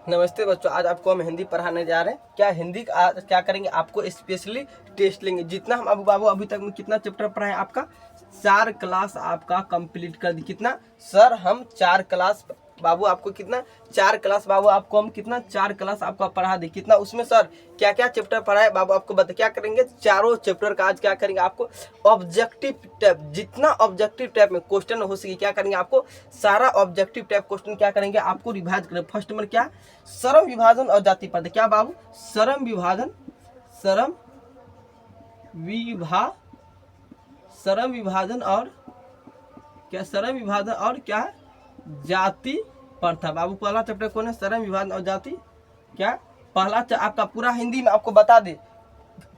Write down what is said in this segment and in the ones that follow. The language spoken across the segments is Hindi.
नमस्ते बच्चों, आज आपको हम हिंदी पढ़ाने जा रहे हैं। क्या हिंदी आज क्या करेंगे, आपको स्पेशली टेस्ट लेंगे। जितना हम अबू बाबू अभी तक में कितना चैप्टर पढ़ा है, आपका 4 क्लास आपका कंप्लीट कर दी। कितना सर? हम 4 क्लास बाबू आपको कितना 4 क्लास बाबू आपको हम कितना 4 क्लास आपका पढ़ा दी। कितना उसमें सर क्या क्या चैप्टर पढ़ा है बाबू आपको बता। क्या करेंगे, चारों चैप्टर का आज क्या करेंगे, आपको ऑब्जेक्टिव टाइप, जितना ऑब्जेक्टिव टाइप में क्वेश्चन हो सके क्या करेंगे, आपको सारा ऑब्जेक्टिव टाइप क्वेश्चन क्या करेंगे, आपको रिवाइज करेंगे। फर्स्ट नंबर क्या, श्रम विभाजन और जाति प्रथा। क्या बाबू? श्रम विभाजन, श्रम विभाजन और क्या, श्रम विभाजन और क्या, जाति प्रथा। बाबू पहला चैप्टर कौन है? श्रम विभाजन और जाति। क्या पहला आपका पूरा हिंदी में आपको बता दे,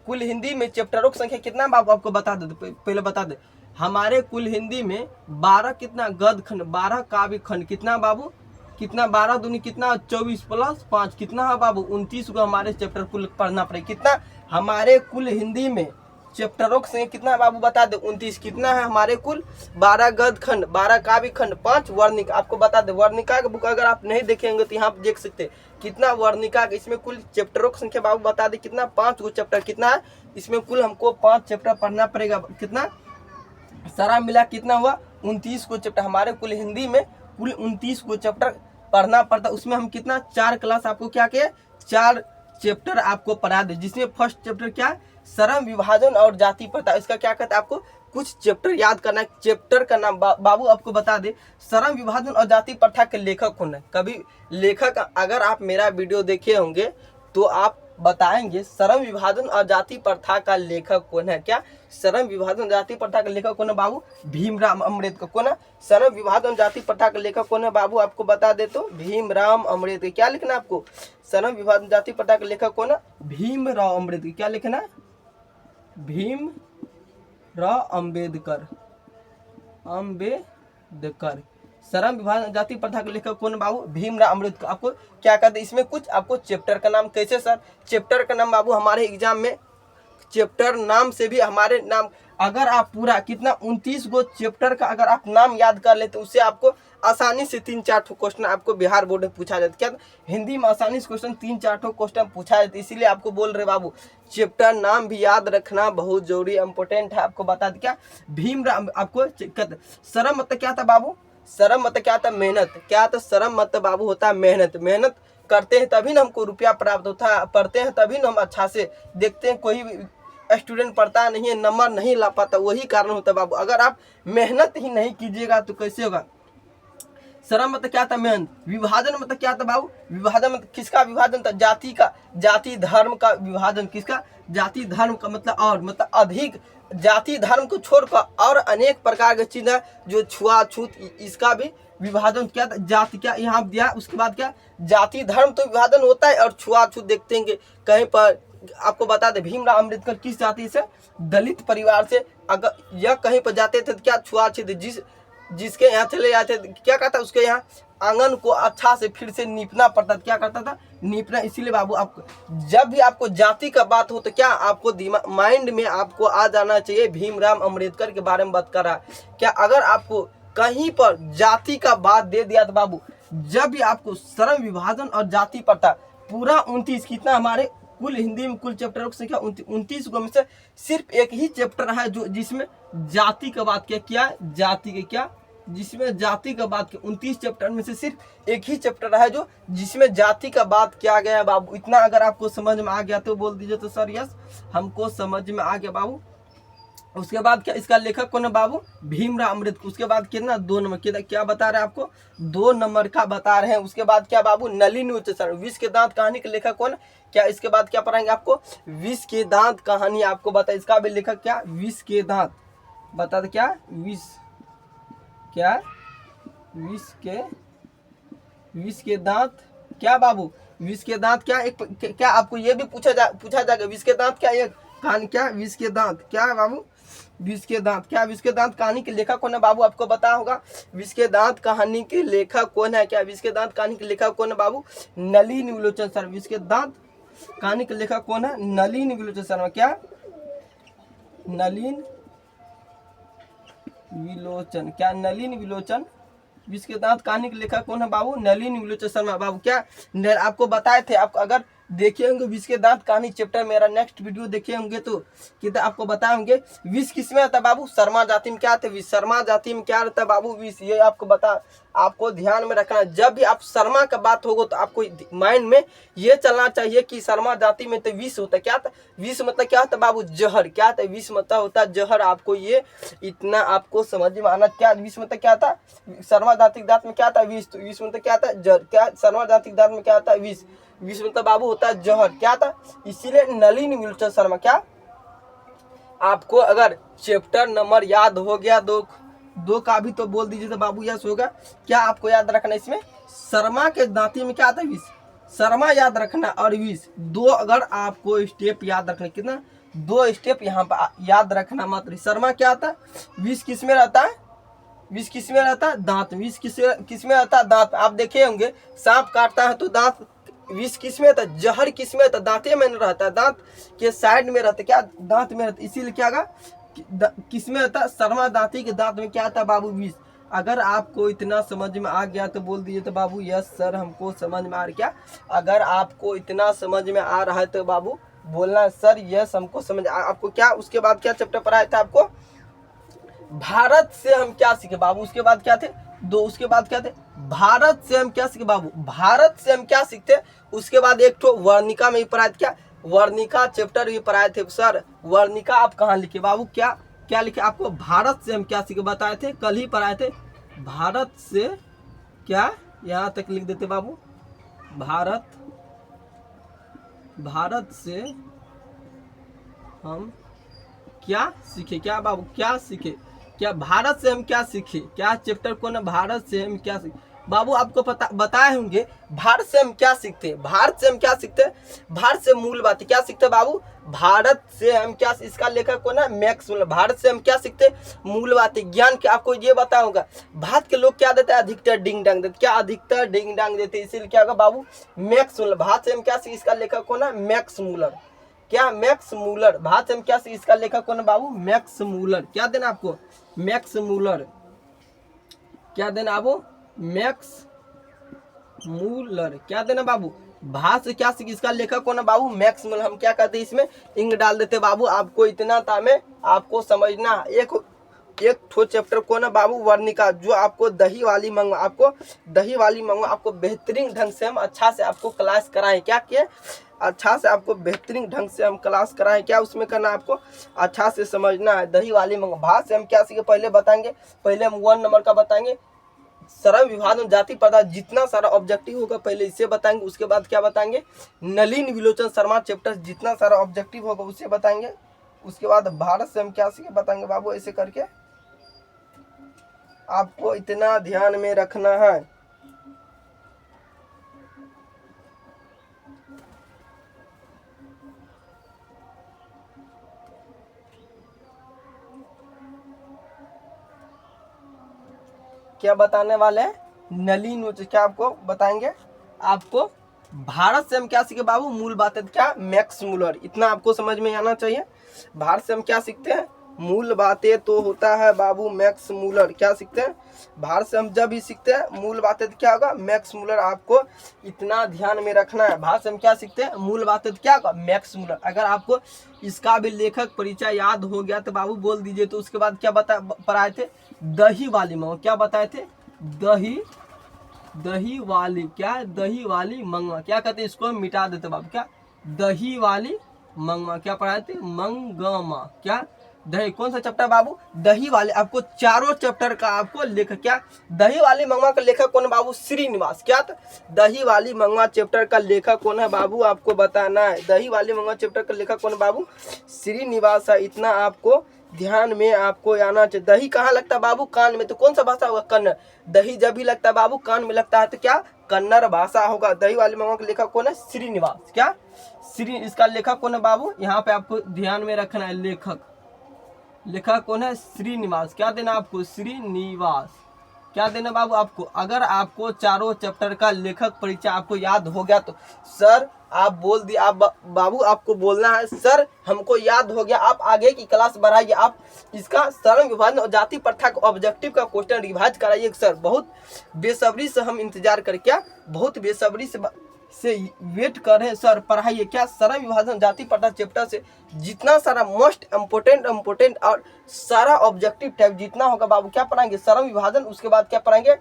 कुल हिंदी में चैप्टरों की संख्या कितना बाबू आपको बता दे। पहले बता दे, हमारे कुल हिंदी में 12 कितना गद्य खंड, 12 काव्य खंड। कितना बाबू? कितना 12 दूनी कितना 24 प्लस 5 कितना है बाबू 29 को हमारे चैप्टर कुल पढ़ना पड़ेगा। कितना हमारे कुल हिंदी में चैप्टरों से कितना बाबू बता दे, 29। कितना है हमारे कुल? 12 गद्य खंड, 12 काव्य खंड, 5 वर्णिका। आपको बता दे, वर्णिका का बुक अगर आप नहीं देखेंगे तो यहाँ देख सकते कितना वर्णिका। इसमें कुल चैप्टरों की संख्या बाबू बता दे कितना, 5 गो चैप्टर। कितना है इसमें कुल हमको 5 चैप्टर पढ़ना पड़ेगा। कितना सारा मिला कितना हुआ? 29 को चैप्टर। हमारे कुल हिंदी में कुल 29 को चैप्टर पढ़ना पड़ता। उसमें हम कितना 4 क्लास आपको क्या किए, 4 चैप्टर आपको पढ़ा दे। जिसमें फर्स्ट चैप्टर क्या, श्रम विभाजन और जाति प्रथा। इसका क्या कहता है, आपको कुछ चैप्टर याद करना है। चैप्टर का नाम बाबू आपको बता दे, श्रम विभाजन और जाति प्रथा के लेखक कौन है। कभी लेखक अगर आप मेरा वीडियो देखे होंगे तो आप बताएंगे श्रम विभाजन और जाति प्रथा का लेखक कौन है। क्या श्रम विभाजन जाति प्रथा का लेखक कौन है बाबू? भीमराव अम्बेडकर। कौन है श्रम विभाजन जाति प्रथा का लेखक कौन है बाबू आपको बता दे तो भीमराव अम्बेडकर। क्या लिखना है आपको, श्रम विभाजन जाति प्रथा का लेखक कौन है? भीमराव अम्बेडकर। क्या लिखना है? भीमराव अम्बेडकर। श्रम विभाजन जाति प्रथा के लेखक कौन बाबू? भीमराव अम्बेडकर। आपको क्या कहते हैं, इसमें कुछ आपको चैप्टर का नाम कैसे सर? चैप्टर का नाम बाबू हमारे एग्जाम में चैप्टर नाम से भी हमारे नाम, अगर आप पूरा कितना 29 गो चैप्टर का अगर आप नाम याद कर लेते उससे आपको आसानी से 3-4 क्वेश्चन आपको बिहार बोर्ड में पूछा जाता। क्या हिंदी में आसानी से क्वेश्चन 3-4 क्वेश्चन पूछा जाता। इसीलिए आपको बोल रहे बाबू चैप्टर नाम भी याद रखना बहुत जरूरी इंपॉर्टेंट है। आपको बता दें क्या भीमराव आपको श्रम मतलब क्या था बाबू? श्रम मतलब क्या था? मेहनत। क्या था श्रम मतलब बाबू? होता है मेहनत। मेहनत करते हैं तभी ना हमको रुपया प्राप्त होता है, पढ़ते हैं तभी ना हम अच्छा से देखते हैं। कोई स्टूडेंट पढ़ता नहीं है, नंबर नहीं ला पाता, वही कारण होता है बाबू। अगर आप मेहनत ही नहीं कीजिएगा तो कैसे होगा। श्रम मतलब क्या था? मेहनत। विभाजन मतलब क्या था बाबू? विभाजन मतलब किसका विभाजन था? जाति का, जाति धर्म का विभाजन। किसका? जाति धर्म का मतलब और मतलब अधिक, जाति धर्म को छोड़कर और अनेक प्रकार के चीज है जो छुआछूत, इसका भी विभाजन क्या था? जाति। क्या यहाँ दिया, उसके बाद क्या जाति धर्म तो विभाजन होता है और छुआछूत देखते हैं कहीं पर। आपको बता दे भीमराव अम्बेडकर किस जाति से? दलित परिवार से। अगर यह कहीं पर जाते थे तो क्या छुआछूत, जिसके यहाँ चले जाते थे क्या कहता उसके यहाँ आंगन को अच्छा से फिर से नीपना पड़ता था। क्या करता था? नीपना। इसीलिए बाबू आपको जब भी आपको जाति का बात हो तो क्या आपको माइंड में आपको आ जाना चाहिए भीमराव अम्बेडकर के बारे में बात कर रहा है। क्या अगर आपको कहीं पर जाति का बात दे दिया तो बाबू जब भी आपको श्रम विभाजन और जाति प्रथा पूरा 29 कितना हमारे कुल हिंदी में कुल चैप्टरों की संख्या 29 को में से सिर्फ एक ही चैप्टर है जो जिसमें जाति का बात क्या जाति के क्या, जिसमें जाति का बात किया। 29 चैप्टर में से सिर्फ एक ही चैप्टर है जो जिसमें जाति का बात किया गया है बाबू। इतना अगर आपको समझ में आ गया तो बोल दीजिए तो सर यस हमको समझ में आ गया बाबू। उसके बाद क्या इसका लेखक कौन है बाबू? भीमराव अम्बेडकर। उसके बाद कितना 2 नंबर क्या बता रहे हैं आपको? 2 नंबर का बता रहे हैं। उसके बाद क्या बाबू? नलिनी उच्चसर। विष के दांत कहानी के लेखक कौन? क्या इसके बाद क्या पढ़ाएंगे आपको? विष के दांत कहानी आपको बता, इसका भी लेखक क्या? विष के दांत। बता दे क्या विष, क्या विष के दांत। क्या बाबू विष के दांत क्या एक क्या आपको ये भी पूछा जाएगा विष के दांत क्या एक कहानी। क्या विष के दांत क्या है बाबू? विष के दांत। क्या विष के दांत कहानी के लेखक कौन है बाबू? आपको पता होगा विष के दांत कहानी के लेखक कौन है। क्या विष के दांत कहानी के लेखक कौन है बाबू? नलिनी विलोचन शर्मा। विष के दांत कहानी के लेखक कौन है? नलिनी विलोचन शर्मा। क्या नलिन विलोचन। क्या नलिन विलोचन विष के दांत कहानी के लेखक कौन है बाबू? नलिनी विलोचन शर्मा। बाबू क्या आपको बताए थे, आप अगर देखे होंगे विष के दांत कहानी चैप्टर, मेरा नेक्स्ट वीडियो देखे होंगे तो कितना आपको बताए होंगे विष किसमें आता है बाबू? शर्मा जाति में क्या आता है विष? शर्मा जाति में क्या रहता है बाबू? विष। ये आपको ध्यान में रखना, जब भी आप शर्मा का बात होगा तो आपको माइंड में ये चलना चाहिए कि शर्मा जाति में तो विष होता है। क्या था विष? मतलब क्या होता है बाबू? जहर। क्या था विष? मतलब होता है जहर। आपको ये इतना आपको समझ में आना। क्या विष मतलब क्या था? शर्मा जाति के दांत में क्या था? विष। तो विष मतलब क्या था? जहर। क्या शर्मा जाति के दांत में क्या था? विष। विष मतलब बाबू होता है जहर। क्या था? इसीलिए नलिनी विलोचन शर्मा। क्या आपको अगर चैप्टर नंबर याद हो गया, दो का भी तो बोल दीजिए तो बाबू यस होगा। क्या आपको याद रखना इसमें? शर्मा के दांती में क्या आता है? विष। शर्मा याद रखना और विष, दो अगर आपको स्टेप याद रखना। कितना? 2 स्टेप यहाँ पर याद रखना मात्र। शर्मा क्या आता है? विष किस में रहता है? विष किस में रहता है? दांत। विष किस में रहता है? दांत। आप देखे होंगे सांप काटता है तो दांत। विष किस में रहता है? जहर किस में रहता है? दांते में रहता है, दांत के साइड में रहता है। क्या? दांत में रहता है। इसीलिए क्या किस में रहता है? शर्मा दांती के दांत में क्या आता है बाबू? विष। अगर आपको इतना समझ में आ गया तो बोल दीजिए तो बाबू यस सर हमको समझ में आ रहा। क्या अगर आपको इतना समझ में आ रहा है तो बाबू बोलना सर यस हमको समझ आपको। क्या उसके बाद क्या चैप्टर पढ़ाया था आपको? भारत से हम क्या सीखे बाबू? उसके बाद क्या थे? उसके बाद क्या थे? भारत से हम क्या सीखे बाबू? भारत से हम क्या सीखते? उसके बाद एक तो वर्णिका में भी पढ़ाए थे। क्या वर्णिका चैप्टर भी पढ़ाए थे सर? वर्णिका आप कहाँ लिखे बाबू? क्या लिखे आपको? भारत से हम क्या सीखे बताए थे, कल ही पढ़ाए थे। भारत से क्या, यहाँ तक लिख देते बाबू। भारत से हम क्या सीखे? क्या बाबू क्या सीखे? क्या भारत से हम क्या सीखे? क्या चैप्टर को ना भारत से हम क्या सीखे बाबू? आपको पता बताए होंगे भारत से हम क्या सीखते? भारत से हम क्या सीखते? भारत से मूल बातें क्या सीखते बाबू? भारत से हम क्या, इसका लेखक को ना मैक्स। भारत से हम क्या सीखते? मूल बातें ज्ञान के। आपको ये बताया होगा भारत के लोग क्या देते हैं? अधिकतर डिंग डांग देते। क्या अधिकतर डिंग डांग देते? इसीलिए क्या होगा बाबू? मैक्स। भारत से हम क्या सीखे? इसका लेखक को ना मैक्स मूलर। क्या? Max Muller. भारत से हम क्या सीखे? इसका लेखक कौन है बाबू? Max Muller. क्या देना आपको? Max Muller. क्या देना आपको? Max Muller. क्या देना बाबू? भारत से क्या सीखे? इसका लेखक कौन है बाबू? Max Muller. हम क्या करते हैं इसमें? इंग डाल देते बाबू। आपको इतना था में आपको समझना। एक ठो चैप्टर को ना बाबू वर्णिका, जो आपको दही वाली मंगवा आपको बेहतरीन ढंग से हम अच्छा से आपको क्लास कराएं। क्या किए? अच्छा से आपको बेहतरीन ढंग से हम क्लास कराएं। क्या उसमें करना आपको? अच्छा से समझना है। दही वाली मंगवा। भारत से हम क्या सीखे पहले बताएंगे। पहले हम 1 नंबर का बताएंगे। श्रम विभाग में जाति पदार्थ जितना सारा ऑब्जेक्टिव होगा पहले इसे बताएंगे। उसके बाद क्या बताएंगे? नलिनी विलोचन शर्मा चैप्टर जितना सारा ऑब्जेक्टिव होगा उसे बताएंगे। उसके बाद भारत से हम क्या सीखे बताएंगे बाबू। ऐसे करके आपको इतना ध्यान में रखना है। क्या बताने वाले हैं? नलिन। क्या आपको बताएंगे? आपको भारत से हम क्या सीखे बाबू? मूल बातें। क्या? Max Müller. इतना आपको समझ में आना चाहिए। भारत से हम क्या सीखते हैं? मूल बातें तो होता है बाबू मैक्स मूलर। क्या सीखते हैं? भारत से हम जब भी सीखते हैं मूल बातें तो क्या होगा? Max Muller. आपको इतना ध्यान में रखना है। भारत से हम क्या सीखते हैं? मूल बातें तो क्या होगा? Max Muller. अगर आपको इसका भी लेखक परिचय याद हो गया तो बाबू बोल दीजिए। तो उसके बाद क्या पढ़ाए थे? दही वाली मंगवा। क्या बताए थे? दही वाली। क्या? दही वाली मंगवा। क्या कहते हैं? इसको हम मिटा देते बाबू। क्या? दही वाली मंगवा। क्या पढ़ाए थे? मंगमा। क्या? दही। कौन सा चैप्टर बाबू? दही वाले। आपको चारों चैप्टर का आपको लेखक। क्या? दही वाली मंगवा का लेखक कौन है बाबू? श्रीनिवास। क्या? दही वाली मंगवा चैप्टर का लेखक कौन है बाबू? आपको बताना है। दही वाली मंगवा चैप्टर का लेखक कौन है बाबू? श्रीनिवास है। इतना आपको ध्यान में आपको आना चाहिए। दही कहाँ लगता है बाबू? कान में। तो कौन सा भाषा होगा? कन्नड़। दही जब भी लगता है बाबू कान में लगता है तो क्या? कन्नड़ भाषा होगा। दही वाली मंगवा का लेखक कौन है? श्रीनिवास। क्या? इसका लेखक कौन है बाबू? यहाँ पे आपको ध्यान में रखना है। लेखक कौन है? श्रीनिवास। क्या देना आपको? श्रीनिवास। क्या देना बाबू आपको? अगर आपको चारों चैप्टर का लेखक परिचय आपको याद हो गया तो सर आप बोल दिए, आप बाबू आपको बोलना है सर हमको याद हो गया, आप आगे की क्लास बढ़ाइए, आप इसका सरल विभाजन और जाति प्रथा का ऑब्जेक्टिव का क्वेश्चन रिवाइज कराइए सर। बहुत बेसब्री से हम इंतजार कर, क्या बहुत बेसब्री से वेट कर रहे हैं सर, पढ़ाइए क्या सरल विभाजन जाति प्रथा चैप्टर से जितना सारा मोस्ट इम्पोर्टेंट और सारा ऑब्जेक्टिव टाइप जितना होगा बाबू क्या पढ़ाएंगे? सरल विभाजन, उसके बाद क्या पढ़ाएंगे?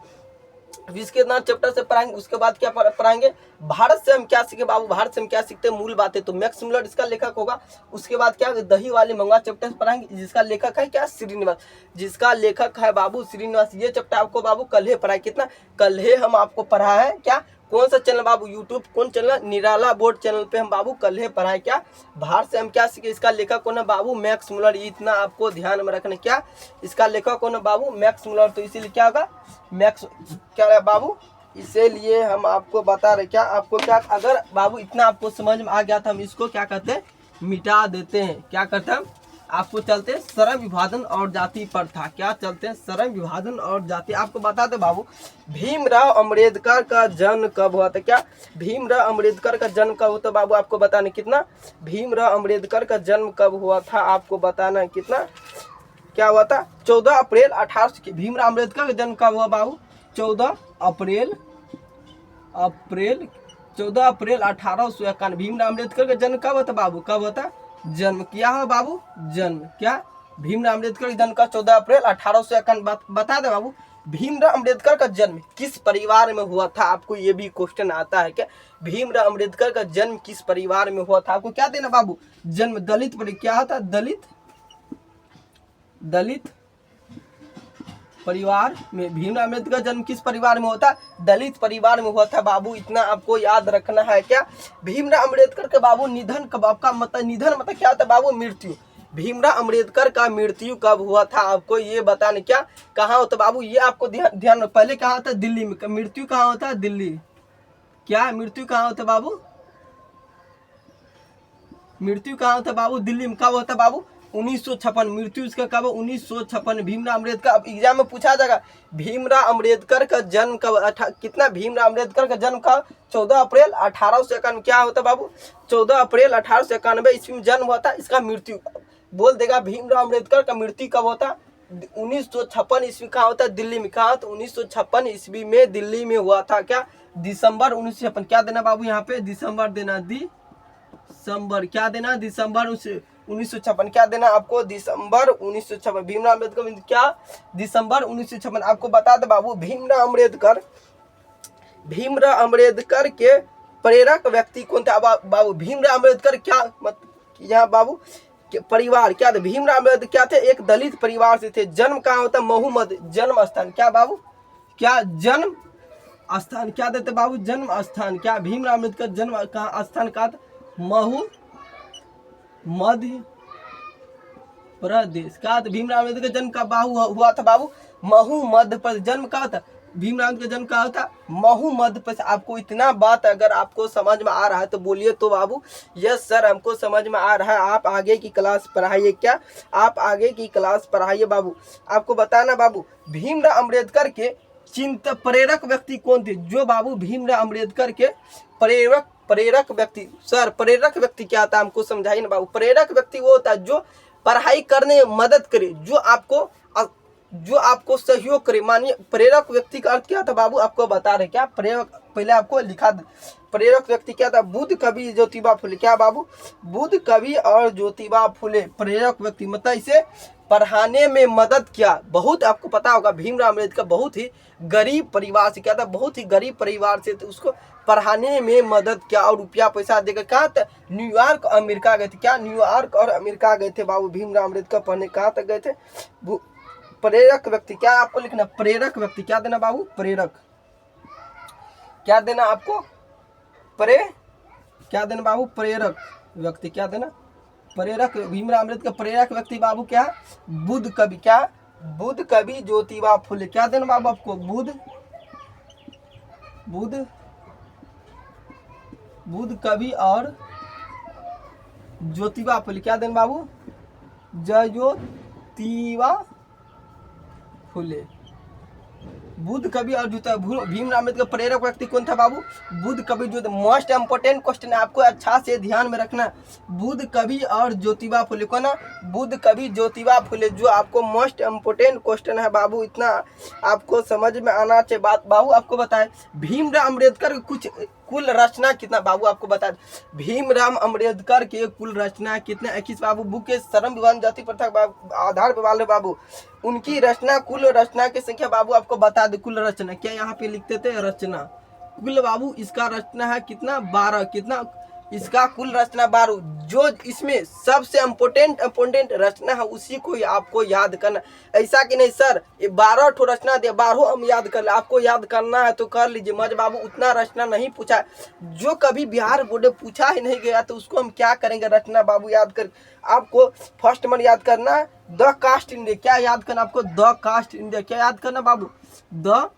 इसके नाम चैप्टर से पढ़ाएंगे, उसके बाद क्या पढ़ाएंगे? भारत से हम क्या सीखे बाबू? भारत से हम क्या सीखते हैं? मूल बातें, तो मैक्स मुलर इसका लेखक होगा। उसके बाद क्या दही वाली मंगवा चैप्टर से पढ़ाएंगे, जिसका लेखक है क्या? श्रीनिवास, जिसका लेखक है बाबू श्रीनिवास। ये चैप्टर आपको बाबू कल पढ़ाए, कितना कल हम आपको पढ़ा है क्या? कौन सा चैनल बाबू? यूट्यूब कौन चैनल? निराला बोर्ड चैनल पे हम बाबू कल पढ़ाए क्या? भारत से हम क्या सीखे, इसका लेखक कौन है बाबू? Max Muller. इतना आपको ध्यान में रखना, क्या इसका लेखक कौन है बाबू? Max Muller. तो इसीलिए क्या होगा? मैक्स क्या है बाबू? इसीलिए हम आपको बता रहे, क्या आपको क्या, अगर बाबू इतना आपको समझ में आ गया था, हम इसको क्या कहते हैं? मिटा देते हैं। क्या करते हैं? आपको चलते हैं सरल विभाजन और जाति प्रथा। क्या चलते हैं? सरल विभाजन और जाति। आपको बता दे बाबू भीमराव अंबेडकर का जन्म कब हुआ था? क्या भीमराव अंबेडकर का जन्म कब हुआ था बाबू? आपको बताना कितना? भीमराव अंबेडकर का जन्म कब हुआ था आपको बताना कितना? क्या हुआ था? 14 अप्रैल 1800। भीमराव अंबेडकर का जन्म कब हुआ बाबू? 14 अप्रैल 1851। भीमराव अंबेडकर का जन्म कब होता बाबू? कब होता? जन्म क्या है बाबू? जन्म क्या? भीमराव अंबेडकर का जन्म का 14 अप्रैल 1851। बता दे बाबू भीमराव अंबेडकर का जन्म किस परिवार में हुआ था? आपको ये भी क्वेश्चन आता है क्या? भीमराव अंबेडकर का जन्म किस परिवार में हुआ था? आपको क्या देना बाबू? जन्म दलित पर, क्या होता? दलित परिवार में। भीमराव अम्बेडकर का जन्म किस परिवार में होता? दलित परिवार में हुआ था बाबू। इतना आपको याद रखना है। क्या भीमराव अम्बेडकर के बाबू निधन कब? आपका मतलब निधन मतलब क्या होता है बाबू? मृत्यु। भीमराव अम्बेडकर का मृत्यु कब हुआ था आपको ये बताने, क्या कहाँ होता बाबू? ये आपको ध्यान पहले कहाँ होता? दिल्ली में। मृत्यु कहाँ होता है? दिल्ली। क्या मृत्यु कहाँ होता बाबू? मृत्यु कहाँ होता बाबू? दिल्ली में। कब होता बाबू? 1956। मृत्यु इसका कब? 1956। भीमराव अम्बेडकर, अब एग्जाम में पूछा जाएगा भीमराव अम्बेडकर का जन्म कब? कितना? भीमराव अम्बेडकर का जन्म कब? 14 अप्रैल 1851। क्या होता बाबू? 14 अप्रैल 1891 ईस्वी में जन्म हुआ था। इसका मृत्यु बोल देगा भीमराव अम्बेडकर का मृत्यु कब होता? 1956 ईस्वी। कहाँ होता? दिल्ली में। कहा? तो 1956 ईस्वी में दिल्ली में हुआ था। क्या दिसंबर 1956। क्या देना बाबू यहाँ पे? दिसंबर देना, दिसंबर। क्या देना? दिसंबर 1956। क्या देना आपको? दिसंबर 1956। भीमराव अम्बेडकर क्या? दिसंबर 1956। आपको बता दे बाबू भीमराव अम्बेडकर के प्रेरक व्यक्ति कौन थे बाबू? भीमराव अम्बेडकर क्या यहाँ बाबू परिवार क्या थे? भीमराव अम्बेडकर क्या थे? एक दलित परिवार से थे। जन्म कहाँ होता? महू मध्य। जन्म स्थान क्या बाबू? क्या जन्म स्थान क्या देते बाबू? जन्म स्थान। क्या भीमराव अम्बेडकर जन्म कहाँ स्थान कहा था? महू मध्य प्रदेश। क्या था? भीमराव अम्बेडकर जन्म का बाबू हुआ था बाबू? महू मध्य प्रदेश। जन्म कहा था? भीमराव अम्बेडकर जन्म कहा था? महू मध्य प्रदेश। आपको इतना बात अगर आपको समझ में आ रहा है तो बोलिए तो बाबू यस सर हमको समझ में आ रहा है। आप आगे की क्लास पढ़ाइए। क्या आप आगे की क्लास पढ़ाइए बाबू। आपको बताना बाबू भीमराव अम्बेडकर के प्रेरक व्यक्ति कौन थे? जो बाबू भीमराव अम्बेडकर के प्रेरक व्यक्ति। सर प्रेरक व्यक्ति क्या था हमको समझाइए ना बाबू। प्रेरक व्यक्ति वो होता है जो पढ़ाई करने में मदद करे, जो आपको सहयोग करे। मानिए प्रेरक व्यक्ति का अर्थ क्या था बाबू? आपको बता रहे। क्या प्रेरक पहले आपको लिखा दे। प्रेरक व्यक्ति क्या था? बुद्ध कवि ज्योतिबा फुले। क्या बाबू? बुद्ध कवि और ज्योतिबा फुले प्रेरक व्यक्ति, मतलब इसे पढ़ाने में मदद किया। बहुत आपको पता होगा भीमराव अम्बेडकर बहुत ही गरीब परिवार से क्या था? बहुत ही गरीब परिवार से, तो उसको पढ़ाने में मदद किया और रुपया पैसा देकर कहाँ तक? न्यूयॉर्क अमेरिका गए थे। क्या न्यूयॉर्क और अमेरिका गए थे बाबू भीमराव अम्बेडकर पढ़ने? कहाँ तक गए थे? प्रेरक व्यक्ति। क्या आपको लिखना? प्रेरक व्यक्ति। क्या देना बाबू? प्रेरक। क्या देना आपको? क्या देना बाबू? प्रेरक व्यक्ति। क्या देना? प्रेरक। भीमराव अम्बेडकर प्रेरक व्यक्ति बाबू क्या? बुद्ध कवि। क्या? बुद्ध कवि ज्योतिबा फुले। क्या देना बाबू आपको? बुद्ध कवि और ज्योतिबा फुले। क्या देना बाबू? ज्योतिबा फुले। बुद्ध कवि और जो भीमराव अम्बेडकर प्रेरक व्यक्ति कौन था बाबू? बुद्ध कवि जो मोस्ट इम्पोर्टेंट क्वेश्चन है, आपको अच्छा से ध्यान में रखना। बुद्ध कवि और ज्योतिबा फुले को ना, बुद्ध कवि ज्योतिबा फुले, जो आपको मोस्ट इम्पोर्टेंट क्वेश्चन है बाबू, इतना आपको समझ में आना चाहिए। बात बाबू आपको बताए भीमराव अम्बेडकर कुछ कुल रचना कितना बाबू आपको बता दें। भीमराव अम्बेडकर के कुल रचना कितने? 21 बाबू। बुक के श्रम विभाजन जाति प्रथा आधार पर वाले बाबू, उनकी रचना कुल रचना की संख्या बाबू आपको बता दे। कुल रचना क्या यहाँ पे लिखते थे? रचना कुल बाबू, इसका रचना है कितना? 12। कितना? इसका कुल रचना 12। जो इसमें सबसे इम्पोर्टेंट रचना है उसी को आपको याद करना। ऐसा कि नहीं सर ये 12 ठो रचना दिया, 12 हम याद कर ले, आपको याद करना है तो कर लीजिए। मज बाबू उतना रचना नहीं पूछा, जो कभी बिहार बोर्ड पूछा ही नहीं गया तो उसको हम क्या करेंगे? रचना बाबू याद कर। आपको फर्स्ट मन याद करना है द कास्ट इंडिया। क्या याद करना आपको? The caste India. क्या याद करना बाबू? The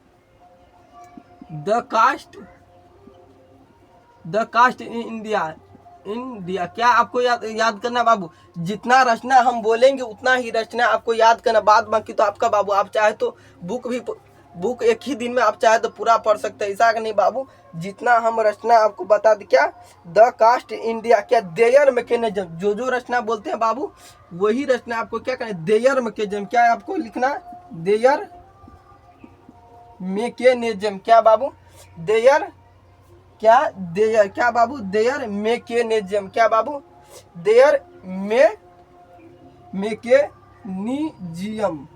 caste India. क्या आपको याद करना बाबू? जितना रचना हम बोलेंगे उतना ही रचना आपको याद करना। बाद बाकी तो आपका बाबू, आप चाहे तो बुक एक ही दिन में आप चाहे तो पूरा पढ़ सकते हैं, ऐसा नहीं बाबू। जितना हम रचना आपको बता दें, क्या द कास्ट इंडिया, क्या देयर मैकेनिज्म, जो रचना बोलते हैं बाबू वही रचना आपको क्या करें? There mechanism. क्या आपको लिखना? There mechanism. क्या बाबू? देयर क्या बाबू? Their mechanism. क्या बाबू? Their mechanism.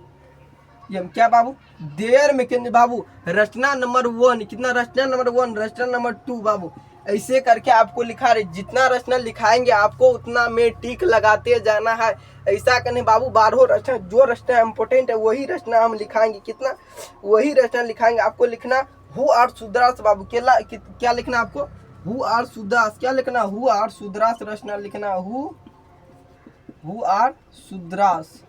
क्या बाबू? देयर मैकेनिज्म बाबू। रचना नंबर 1 कितना? रचना नंबर 1, रचना नंबर 2 बाबू। ऐसे करके आपको लिखा रहे, जितना रचना लिखाएंगे आपको उतना में टिक लगाते जाना है। ऐसा करने बाबू 12 रचना, जो रचना इम्पोर्टेंट है वही रचना हम लिखाएंगे। कितना? वही रचना लिखाएंगे। आपको लिखना हु आर शूद्रास बाबू। क्या लिखना आपको? Who are Shudras. क्या लिखना? हु आर शूद्रास रचना लिखना। Who are Shudras.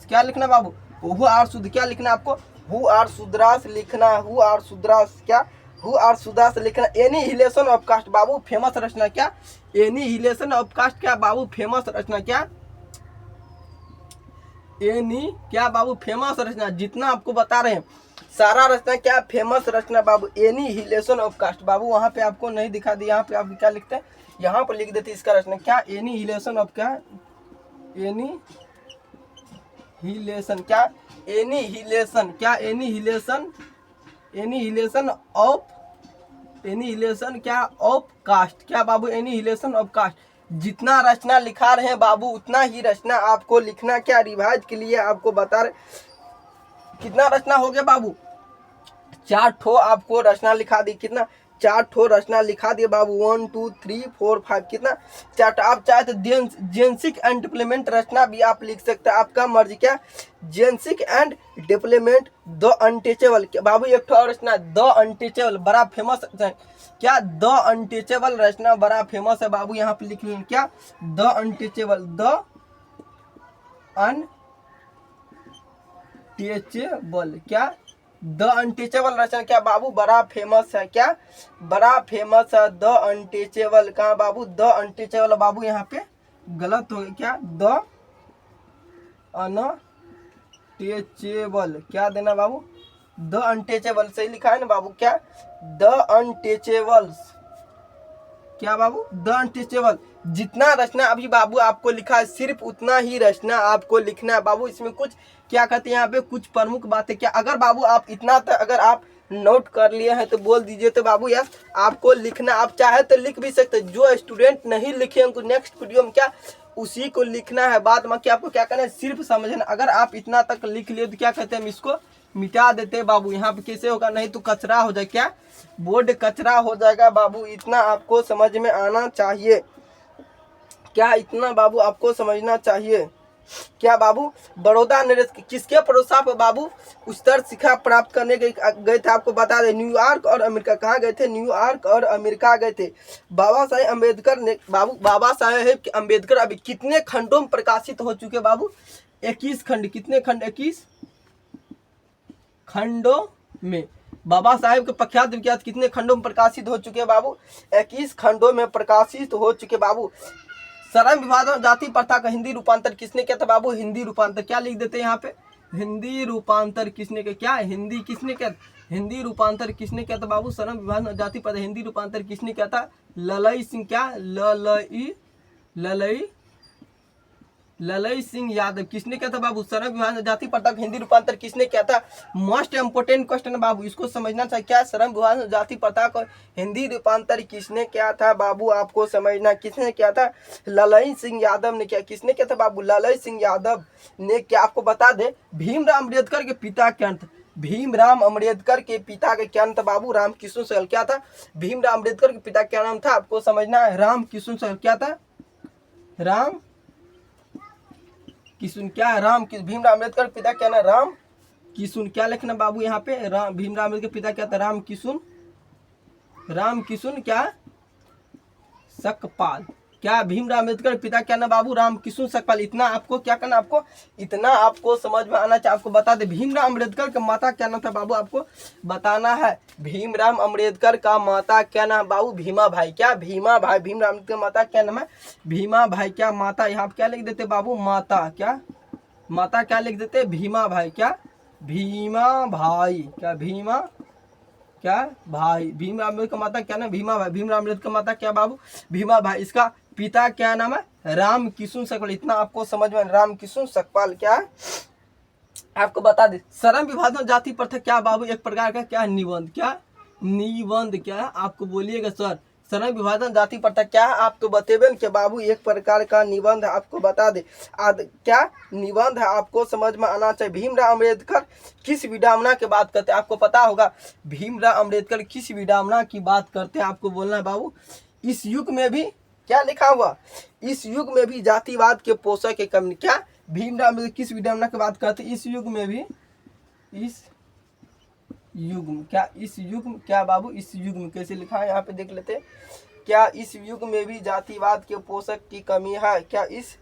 क्या लिखना बाबू? हु आर शुद्ध। क्या लिखना आपको? हु आर शूद्रास लिखना। Who are Shudras. क्या? हु आर शूद्रास लिखना। एनिहिलेशन ऑफ कास्ट बाबू फेमस रचना। क्या? Annihilation of caste. क्या बाबू? फेमस रचना। क्या क्या बाबू? फेमस रचना। जितना आपको बता रहे हैं सारा रचना क्या फेमस रचना बाबू? एनिहिलेशन ऑफ कास्ट बाबू। वहां पे आपको नहीं दिखा दिया, यहाँ पे आप क्या लिखते हैं? यहाँ पर लिख देते इसका रचना। क्या? एनिहिलेशन ऑफ, क्या एनिहिलेशन। क्या? एनिहिलेशन। क्या? एनिहिलेशन क्या? Of caste. क्या बाबू? Annihilation of cast. जितना रचना लिखा रहे हैं बाबू उतना ही रचना आपको लिखना। क्या? रिवाइज के लिए आपको बता रहे कितना रचना हो गया बाबू? 4 ठो आपको रचना लिखा दी। कितना? 4 ठो रचना लिखा दिए बाबू। 1 2 3 4 5। कितना? 4। आप चाहे तो जेंसिक एंड डिप्लीमेंट रचना भी आप लिख सकते हैं, आपका मर्जी। क्या? जेंसिक एंड डिप्लीमेंट द अनटचेबल। बाबू एक ठो रचना द अनटचेबल बड़ा फेमस है। क्या? द अनटचेबल रचना बड़ा फेमस है बाबू, यहाँ पे लिख लें। क्या? The untouchable. The untouchable. क्या? द अनटचेबल रचना क्या बाबू? बड़ा फेमस है। क्या? बड़ा फेमस है द अनटचेबल। कहाँ बाबू? द अनटचेबल बाबू यहाँ पे गलत हो गया। क्या? The untouchable. क्या देना बाबू? द अनटचेबल सही लिखा है ना बाबू? क्या? The untouchables. क्या बाबू? The untouchable. जितना रचना अभी बाबू आपको लिखा है सिर्फ उतना ही रचना आपको लिखना है बाबू। इसमें कुछ क्या कहते हैं यहाँ पे कुछ प्रमुख बातें। क्या अगर बाबू आप इतना तक अगर आप नोट कर लिए हैं तो बोल दीजिए तो बाबू यस आपको लिखना। आप चाहे तो लिख भी सकते। जो स्टूडेंट नहीं लिखे उनको नेक्स्ट वीडियो में क्या उसी को लिखना है। बाद में क्या आपको क्या करना है सिर्फ समझना। अगर आप इतना तक लिख लिए तो क्या कहते हैं हम इसको मिटा देते बाबू। यहाँ पे कैसे होगा? नहीं तो कचरा हो जाए। क्या? बोर्ड कचरा हो जाएगा बाबू। इतना आपको समझ में आना चाहिए। क्या? इतना बाबू आपको समझना चाहिए। क्या बाबू? बड़ौदा नरेश किसके प्रोत्साहन पर बाबू उच्चतर शिक्षा प्राप्त करने गए थे? आपको बता दें न्यूयॉर्क और अमेरिका। कहाँ गए थे? न्यूयॉर्क और अमेरिका गए थे। बाबा साहेब अम्बेडकर ने बाबू बाबा साहेब अम्बेडकर अभी कितने खंडों में प्रकाशित हो चुके बाबू? 21 खंड। कितने खंड? 21 खंडों में। बाबा साहेब के प्रख्यात विख्यात कितने खंडों में प्रकाशित हो चुके बाबू? 21 खंडों में प्रकाशित हो चुके बाबू। श्रम विभाजन जाति प्रथा का हिंदी रूपांतर किसने किया था बाबू? हिंदी रूपांतर। क्या लिख देते हैं यहाँ पे? हिंदी रूपांतर किसने किया? क्या हिंदी किसने किया? हिंदी रूपांतर किसने किया था बाबू? श्रम विभाग में जाति पद हिंदी रूपांतर किसने किया था? ललई सिंह। क्या? ललई ललई सिंह यादव। किसने किया था बाबू? श्रम विभाग में जाति प्रथा हिंदी रूपांतर किसने किया था? मोस्ट इंपोर्टेंट क्वेश्चन बाबू, इसको समझना चाहिए। क्या श्रम विभाग में जाति प्रथा को हिंदी रूपांतर किसने किया था बाबू? आपको समझना, किसने किया था? ललई सिंह यादव ने किया। किसने किया था बाबू? ललई सिंह यादव ने क्या? आपको बता दे, भीमराव अम्बेडकर के पिता क्या थे? भीमराव अम्बेडकर के पिता का क्या नाम था बाबू? रामकिशन सहगल। क्या था? भीमराव अम्बेडकर के पिता क्या नाम था? आपको समझना है, रामकिशन सहगल। क्या था? राम किशुन। क्या? भीमराव अम्बेडकर के पिता क्या ना? राम किशुन। क्या लिखना बाबू यहाँ पे? भीमराव अम्बेडकर के पिता क्या था? राम किशुन। क्या? सकपाल। क्या? भीमराव अम्बेडकर के पिता क्या ना बाबू? राम किशुन सकपाल। इतना आपको क्या करना? आपको इतना आपको समझ में आना चाहिए। आपको बता दे, भीमराव अम्बेडकर का माता क्या नाम था बाबू? आपको बताना है। भीमराव अम्बेडकर का माता क्या नाम बाबू? भीमा भाई। क्या? भीमा भाई। भीमराव अम्बेडकर माता क्या नाम है? भीमा भाई। क्या माता? यहाँ पे क्या लिख देते बाबू? माता। क्या? माता क्या लिख देते? भीमा भाई। क्या? भीमा भाई। क्या? भीमा क्या भाई। भीमराव अम्बेडकर का माता क्या नाम? भीमा भाई। भीमराव अम्बेडकर का माता क्या बाबू? भीमा भाई। इसका पिता क्या नाम है? राम किशुन सकपाल। इतना आपको समझ में, राम किशुन सकपाल। क्या आपको बता दे, श्रम विभाजन जाति प्रथा क्या बाबू? एक प्रकार का क्या? निबंध। क्या? निबंध। क्या आपको बोलिएगा सर? श्रम विभाजन जाति प्रथा क्या है? आप तो बतेबे कि बाबू एक प्रकार का निबंध। आपको बता दे क्या निबंध है, आपको समझ में आना चाहिए। भीमराव अम्बेडकर किस विडंबना की बात करते हैं? आपको पता होगा भीमराव अम्बेडकर किस विडंबना की बात करते हैं? आपको बोलना है बाबू, इस युग में भी क्या लिखा हुआ? इस युग में भी जातिवाद के पोषक के कमी। क्या? भीमराव अम्बेडकर किस विडंबना की बात करते हैं? इस युग में भी, इस युग में। क्या? इस युग में। क्या बाबू? इस युग में कैसे लिखा है यहाँ पे देख लेते हैं। क्या? इस युग में भी जातिवाद के पोषक की कमी है? क्या? इस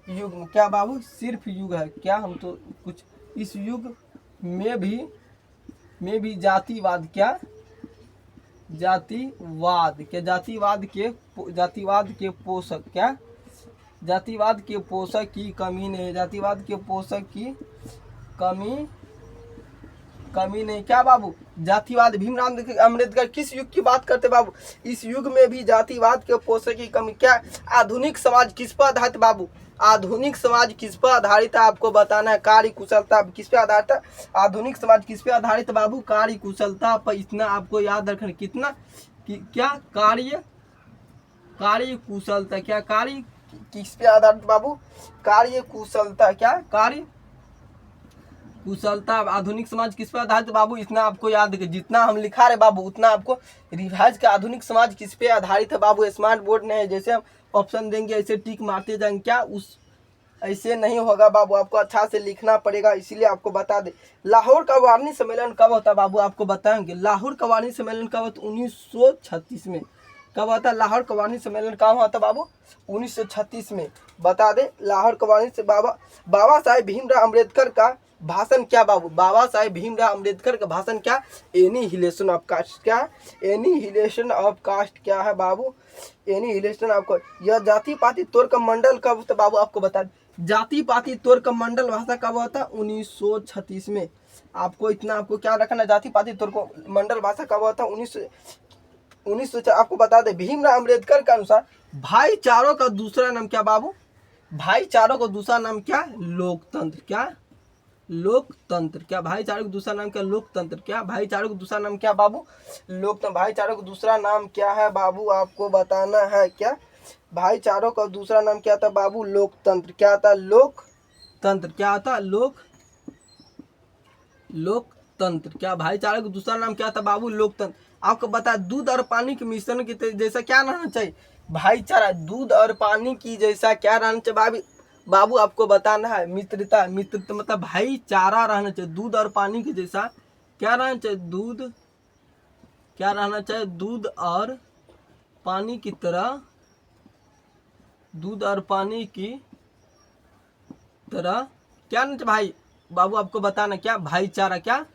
युग में। क्या बाबू? सिर्फ युग है क्या? हम तो कुछ इस युग में भी जातिवाद। क्या? जातिवाद। क्या? जातिवाद के पोषक। क्या? जातिवाद के पोषक की कमी नहीं। जातिवाद के पोषक की कमी नहीं। क्या बाबू? जातिवाद। भीमराव अम्बेडकर किस युग की बात करते बाबू? इस युग में भी जातिवाद के पोषक की कमी। क्या? आधुनिक समाज किस पर आधारित बाबू? आधुनिक समाज किस पर आधारित है? आपको बताना है। कार्य कुशलता किस पे आधारित है? आधुनिक समाज किस पे आधारित बाबू? कार्य कुशलता पर। इतना आपको याद रखना। कितना? क्या? कार्य कुशलता। क्या? कार्य किस पे आधारित बाबू? कार्य कुशलता। क्या? कार्य कुशलता। आधुनिक समाज किस पे आधारित बाबू? इतना आपको याद है। जितना हम लिखा रहे बाबू उतना आपको रिवाइज का। आधुनिक समाज किस पे आधारित है बाबू? स्मार्ट बोर्ड नहीं है, जैसे हम ऑप्शन देंगे ऐसे टिक मारते जाएंगे। क्या? उस ऐसे नहीं होगा बाबू, आपको अच्छा से लिखना पड़ेगा। इसीलिए आपको बता दे, लाहौर का वार्षिक सम्मेलन कब होता है बाबू? आपको बताएंगे। लाहौर का वार्षिक सम्मेलन कब होता? 1936 में। कब होता है लाहौर का वार्षिक सम्मेलन? कब होता बाबू? 1936 में। बता दे लाहौर का वार्षिक। बाबा साहेब भीमराव अम्बेडकर का भाषण क्या बाबू? बाबा साहेब भीमराव अम्बेडकर का भाषण क्या? Annihilation of caste. क्या? Annihilation of caste. क्या है बाबू? Annihilation of cast. यह जाति पाति तोड़ का मंडल कब होता बाबू? आपको बता, जाति पाति तोड़ का मंडल भाषा कब होता? 1936 में। आपको इतना आपको क्या रखना? जाति पाति तोड़ को मंडल भाषा कब होता? 1900। आपको बता दे, भीमराव अम्बेडकर के अनुसार भाईचारों का दूसरा नाम क्या बाबू? भाईचारों का दूसरा नाम क्या? लोकतंत्र। क्या? लोकतंत्र। क्या? भाईचारे का दूसरा नाम क्या? लोकतंत्र। क्या? भाईचारे का दूसरा नाम क्या बाबू? लोकतंत्र। भाईचारे का दूसरा नाम क्या है बाबू? आपको बताना है। क्या? भाईचारों का दूसरा नाम क्या था बाबू? लोकतंत्र। क्या था? लोकतंत्र। क्या था? लोकतंत्र। क्या? भाईचारे का दूसरा नाम क्या था बाबू? लोकतंत्र। आपको बता, दूध और पानी के मिश्रण की जैसा क्या रहना चाहिए? भाईचारा। दूध और पानी की जैसा क्या रहना चाहिए बाबू? आपको बताना है मित्रता। मित्रता मतलब भाईचारा रहना चाहिए। दूध और पानी के जैसा क्या रहना चाहिए? क्या रहना चाहिए? दूध और पानी की तरह। दूध और पानी की तरह क्या रहना चाहिए भाई बाबू? आपको बताना। क्या? भाईचारा। क्या?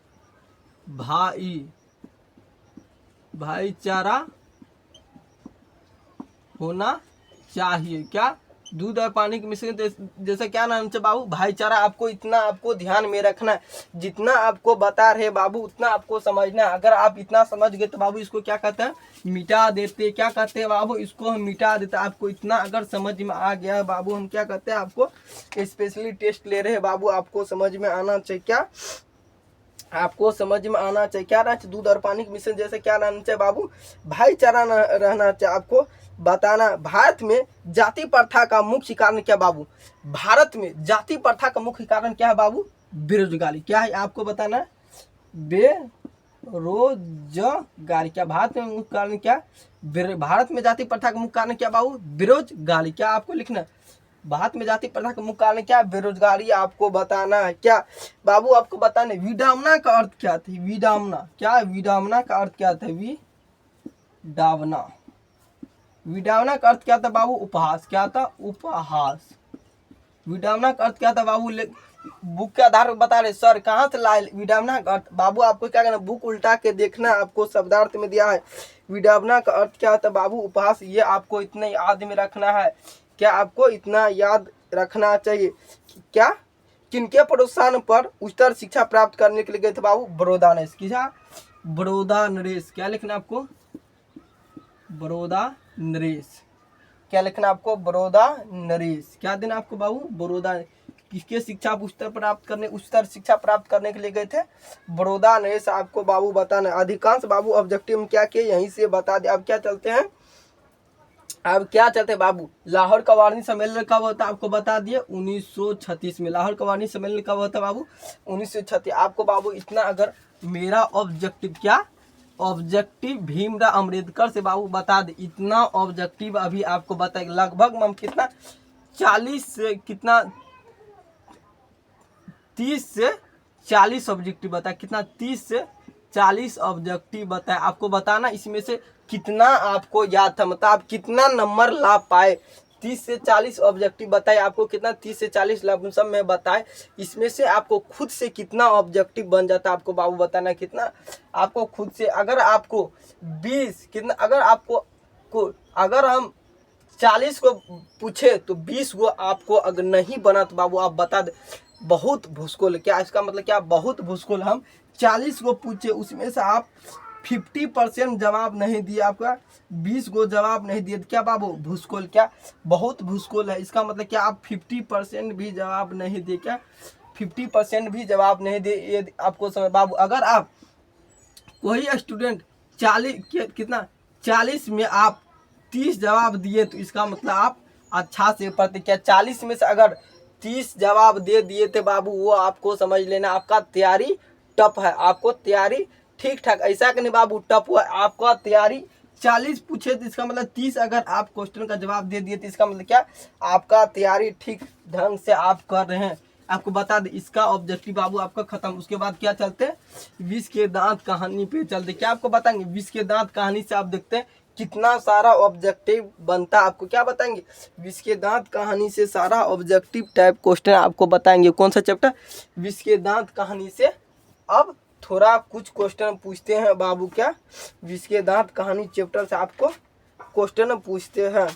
भाईचारा होना चाहिए। क्या? दूध और पानी के मिश्रण जैसे क्या नाम है बाबू, भाईचारा। आपको इतना आपको ध्यान में रखना है, जितना आपको बता रहे बाबू उतना आपको समझना है। अगर आप इतना समझ गए तो बाबू इसको क्या कहते हैं, मिटा देते। क्या कहते हैं बाबू, इसको हम मिटा देते। आपको इतना अगर समझ में आ गया बाबू, हम क्या कहते हैं, आपको स्पेशली टेस्ट ले रहे हैं बाबू, आपको समझ में आना चाहिए। क्या आपको समझ में आना चाहिए, क्या रहना चाहिए, दूध और पानी के मिश्रण जैसे क्या रहना चाहिए बाबू, भाईचारा रहना चाहिए। आपको बताना, भारत में जाति प्रथा का मुख्य कारण क्या बाबू, भारत में जाति प्रथा का मुख्य कारण क्या है बाबू, बेरोजगारी। क्या है आपको बताना, बेरोजगारी। क्या भारत में मुख्य कारण क्या, भारत में जाति प्रथा का मुख्य कारण क्या बाबू, बेरोजगारी। क्या आपको लिखना, भारत में जाति प्रथा का मुख्य कारण क्या, बेरोजगारी। आपको बताना है। क्या बाबू आपको बताना, विडंबना का अर्थ क्या था, विडंबना। क्या विडंबना का अर्थ क्या था, विडंबना। विडंबना का अर्थ क्या था बाबू, उपहास। क्या था, उपहास। विडंबना का अर्थ क्या था बाबू, बुक के आधार पर बता रहे सर, कहाँ से लाए विडंबना का अर्थ। बाबू आपको क्या करना, बुक उल्टा के देखना, आपको शब्दार्थ में दिया है। विडंबना का अर्थ क्या था बाबू, उपहास। ये आपको इतना याद में रखना है। क्या आपको इतना याद रखना चाहिए। क्या किनके प्रोत्साहन पर उच्चतर शिक्षा प्राप्त करने के लिए गए थे बाबू, बड़ौदा नरेश। किसा, बड़ौदा नरेश। क्या लिखना आपको, बड़ौदा नरेश। क्या लिखना आपको, बड़ौदा नरेश। क्या देना आपको बाबू, बड़ौदा। किसके शिक्षा उच्चतर प्राप्त करने, उच्चतर शिक्षा प्राप्त करने के लिए गए थे, बड़ौदा नरेश। आपको बाबू बताना, अधिकांश बाबू ऑब्जेक्टिव में क्या किए यहीं से बता दे। अब क्या चलते हैं, अब क्या चलते हैं बाबू, लाहौर का वार्षिक सम्मेलन कब होता है आपको बता दिए, 1936 में। लाहौर का वार्षिक सम्मेलन कब होता है बाबू, 1936। आपको बाबू इतना अगर मेरा ऑब्जेक्टिव, क्या ऑब्जेक्टिव भीमराव अम्बेडकर से बाबू बता दे, इतना ऑब्जेक्टिव अभी आपको बताएगा। लगभग हम कितना 40 से कितना 30 से 40 ऑब्जेक्टिव बताए, कितना 30 से 40 ऑब्जेक्टिव बताए। आपको बताना इसमें से कितना आपको याद था, मतलब आप कितना नंबर ला पाए। 30 से 40 ऑब्जेक्टिव बताए, आपको कितना 30 से 40 सब में बताए। इसमें से आपको खुद से कितना ऑब्जेक्टिव बन जाता है, आपको बाबू बताना कितना आपको खुद से। अगर आपको 20 कितना, अगर आपको अगर हम 40 को पूछे तो 20 को आपको अगर नहीं बना तो बाबू आप बता दे, बहुत भूसकोल। क्या इसका मतलब, क्या बहुत भूसकोल। हम 40 को पूछे, उसमें से आप 50% जवाब नहीं दिए, आपका 20 को जवाब नहीं दिए, क्या बाबू भूसकोल। क्या बहुत भूसकोल है, इसका मतलब क्या आप 50% भी जवाब नहीं दिए, क्या 50% भी जवाब नहीं दिए, ये आपको समझ बाबू। अगर आप कोई स्टूडेंट 40 कितना 40 में आप 30 जवाब दिए तो इसका मतलब आप अच्छा से पढ़ते। क्या 40 में से अगर 30 जवाब दे दिए थे बाबू, वो आपको समझ लेना आपका तैयारी टफ है, आपको तैयारी ठीक ठाक। ऐसा कि नहीं बाबू टफ हुआ, आपका तैयारी 40 पूछे तो इसका मतलब 30 अगर आप क्वेश्चन का जवाब दे दिए तो इसका मतलब क्या, आपका तैयारी ठीक ढंग से आप कर रहे हैं। आपको बता दें इसका ऑब्जेक्टिव बाबू आपका खत्म। उसके बाद क्या चलते हैं, विष के दांत कहानी पे चलते। क्या आपको बताएंगे, विष के दांत कहानी से आप देखते हैं कितना सारा ऑब्जेक्टिव बनता है। आपको क्या बताएंगे, विष के दांत कहानी से सारा ऑब्जेक्टिव टाइप क्वेश्चन आपको बताएंगे। कौन सा चैप्टर, विष के दांत कहानी से। अब थोड़ा कुछ क्वेश्चन पूछते हैं बाबू, क्या विष के दांत कहानी चैप्टर से आपको क्वेश्चन पूछते हैं।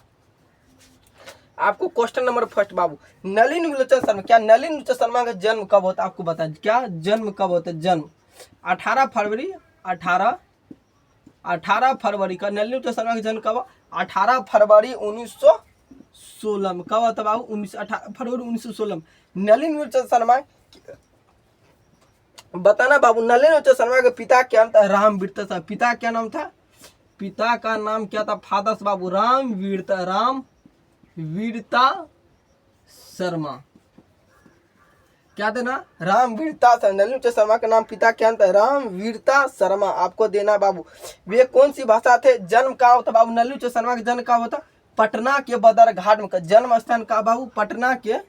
आपको क्वेश्चन नंबर फर्स्ट बाबू, नलिनी विलोचन शर्मा। क्या नलिनी विलोचन शर्मा का जन्म कब होता है आपको बताएं, क्या जन्म कब होता है, जन्म 18 फरवरी 18 फरवरी का नलिनी विलोचन शर्मा का जन्म कब, 18 फरवरी 1916 में। कब होता बाबू, 18 फरवरी 1916 में। नलिनी विलोचन शर्मा बताना बाबू, नलिनी विलोचन शर्मा के पिता क्या नाम था, रामवीरता शर्मा। पिता क्या नाम था, पिता का नाम क्या था, फादर्स बाबू रामवीरता शर्मा। क्या देना, रामवीरता शर्मा। नलिनी विलोचन शर्मा का नाम पिता क्या था, रामवीरता शर्मा। आपको देना बाबू। वे कौन सी भाषा थे, जन्म कहाँ होता बाबू, नलिनी विलोचन शर्मा का जन्म कहाँ होता, पटना के बदरघाट में। जन्म स्थान का बाबू, पटना के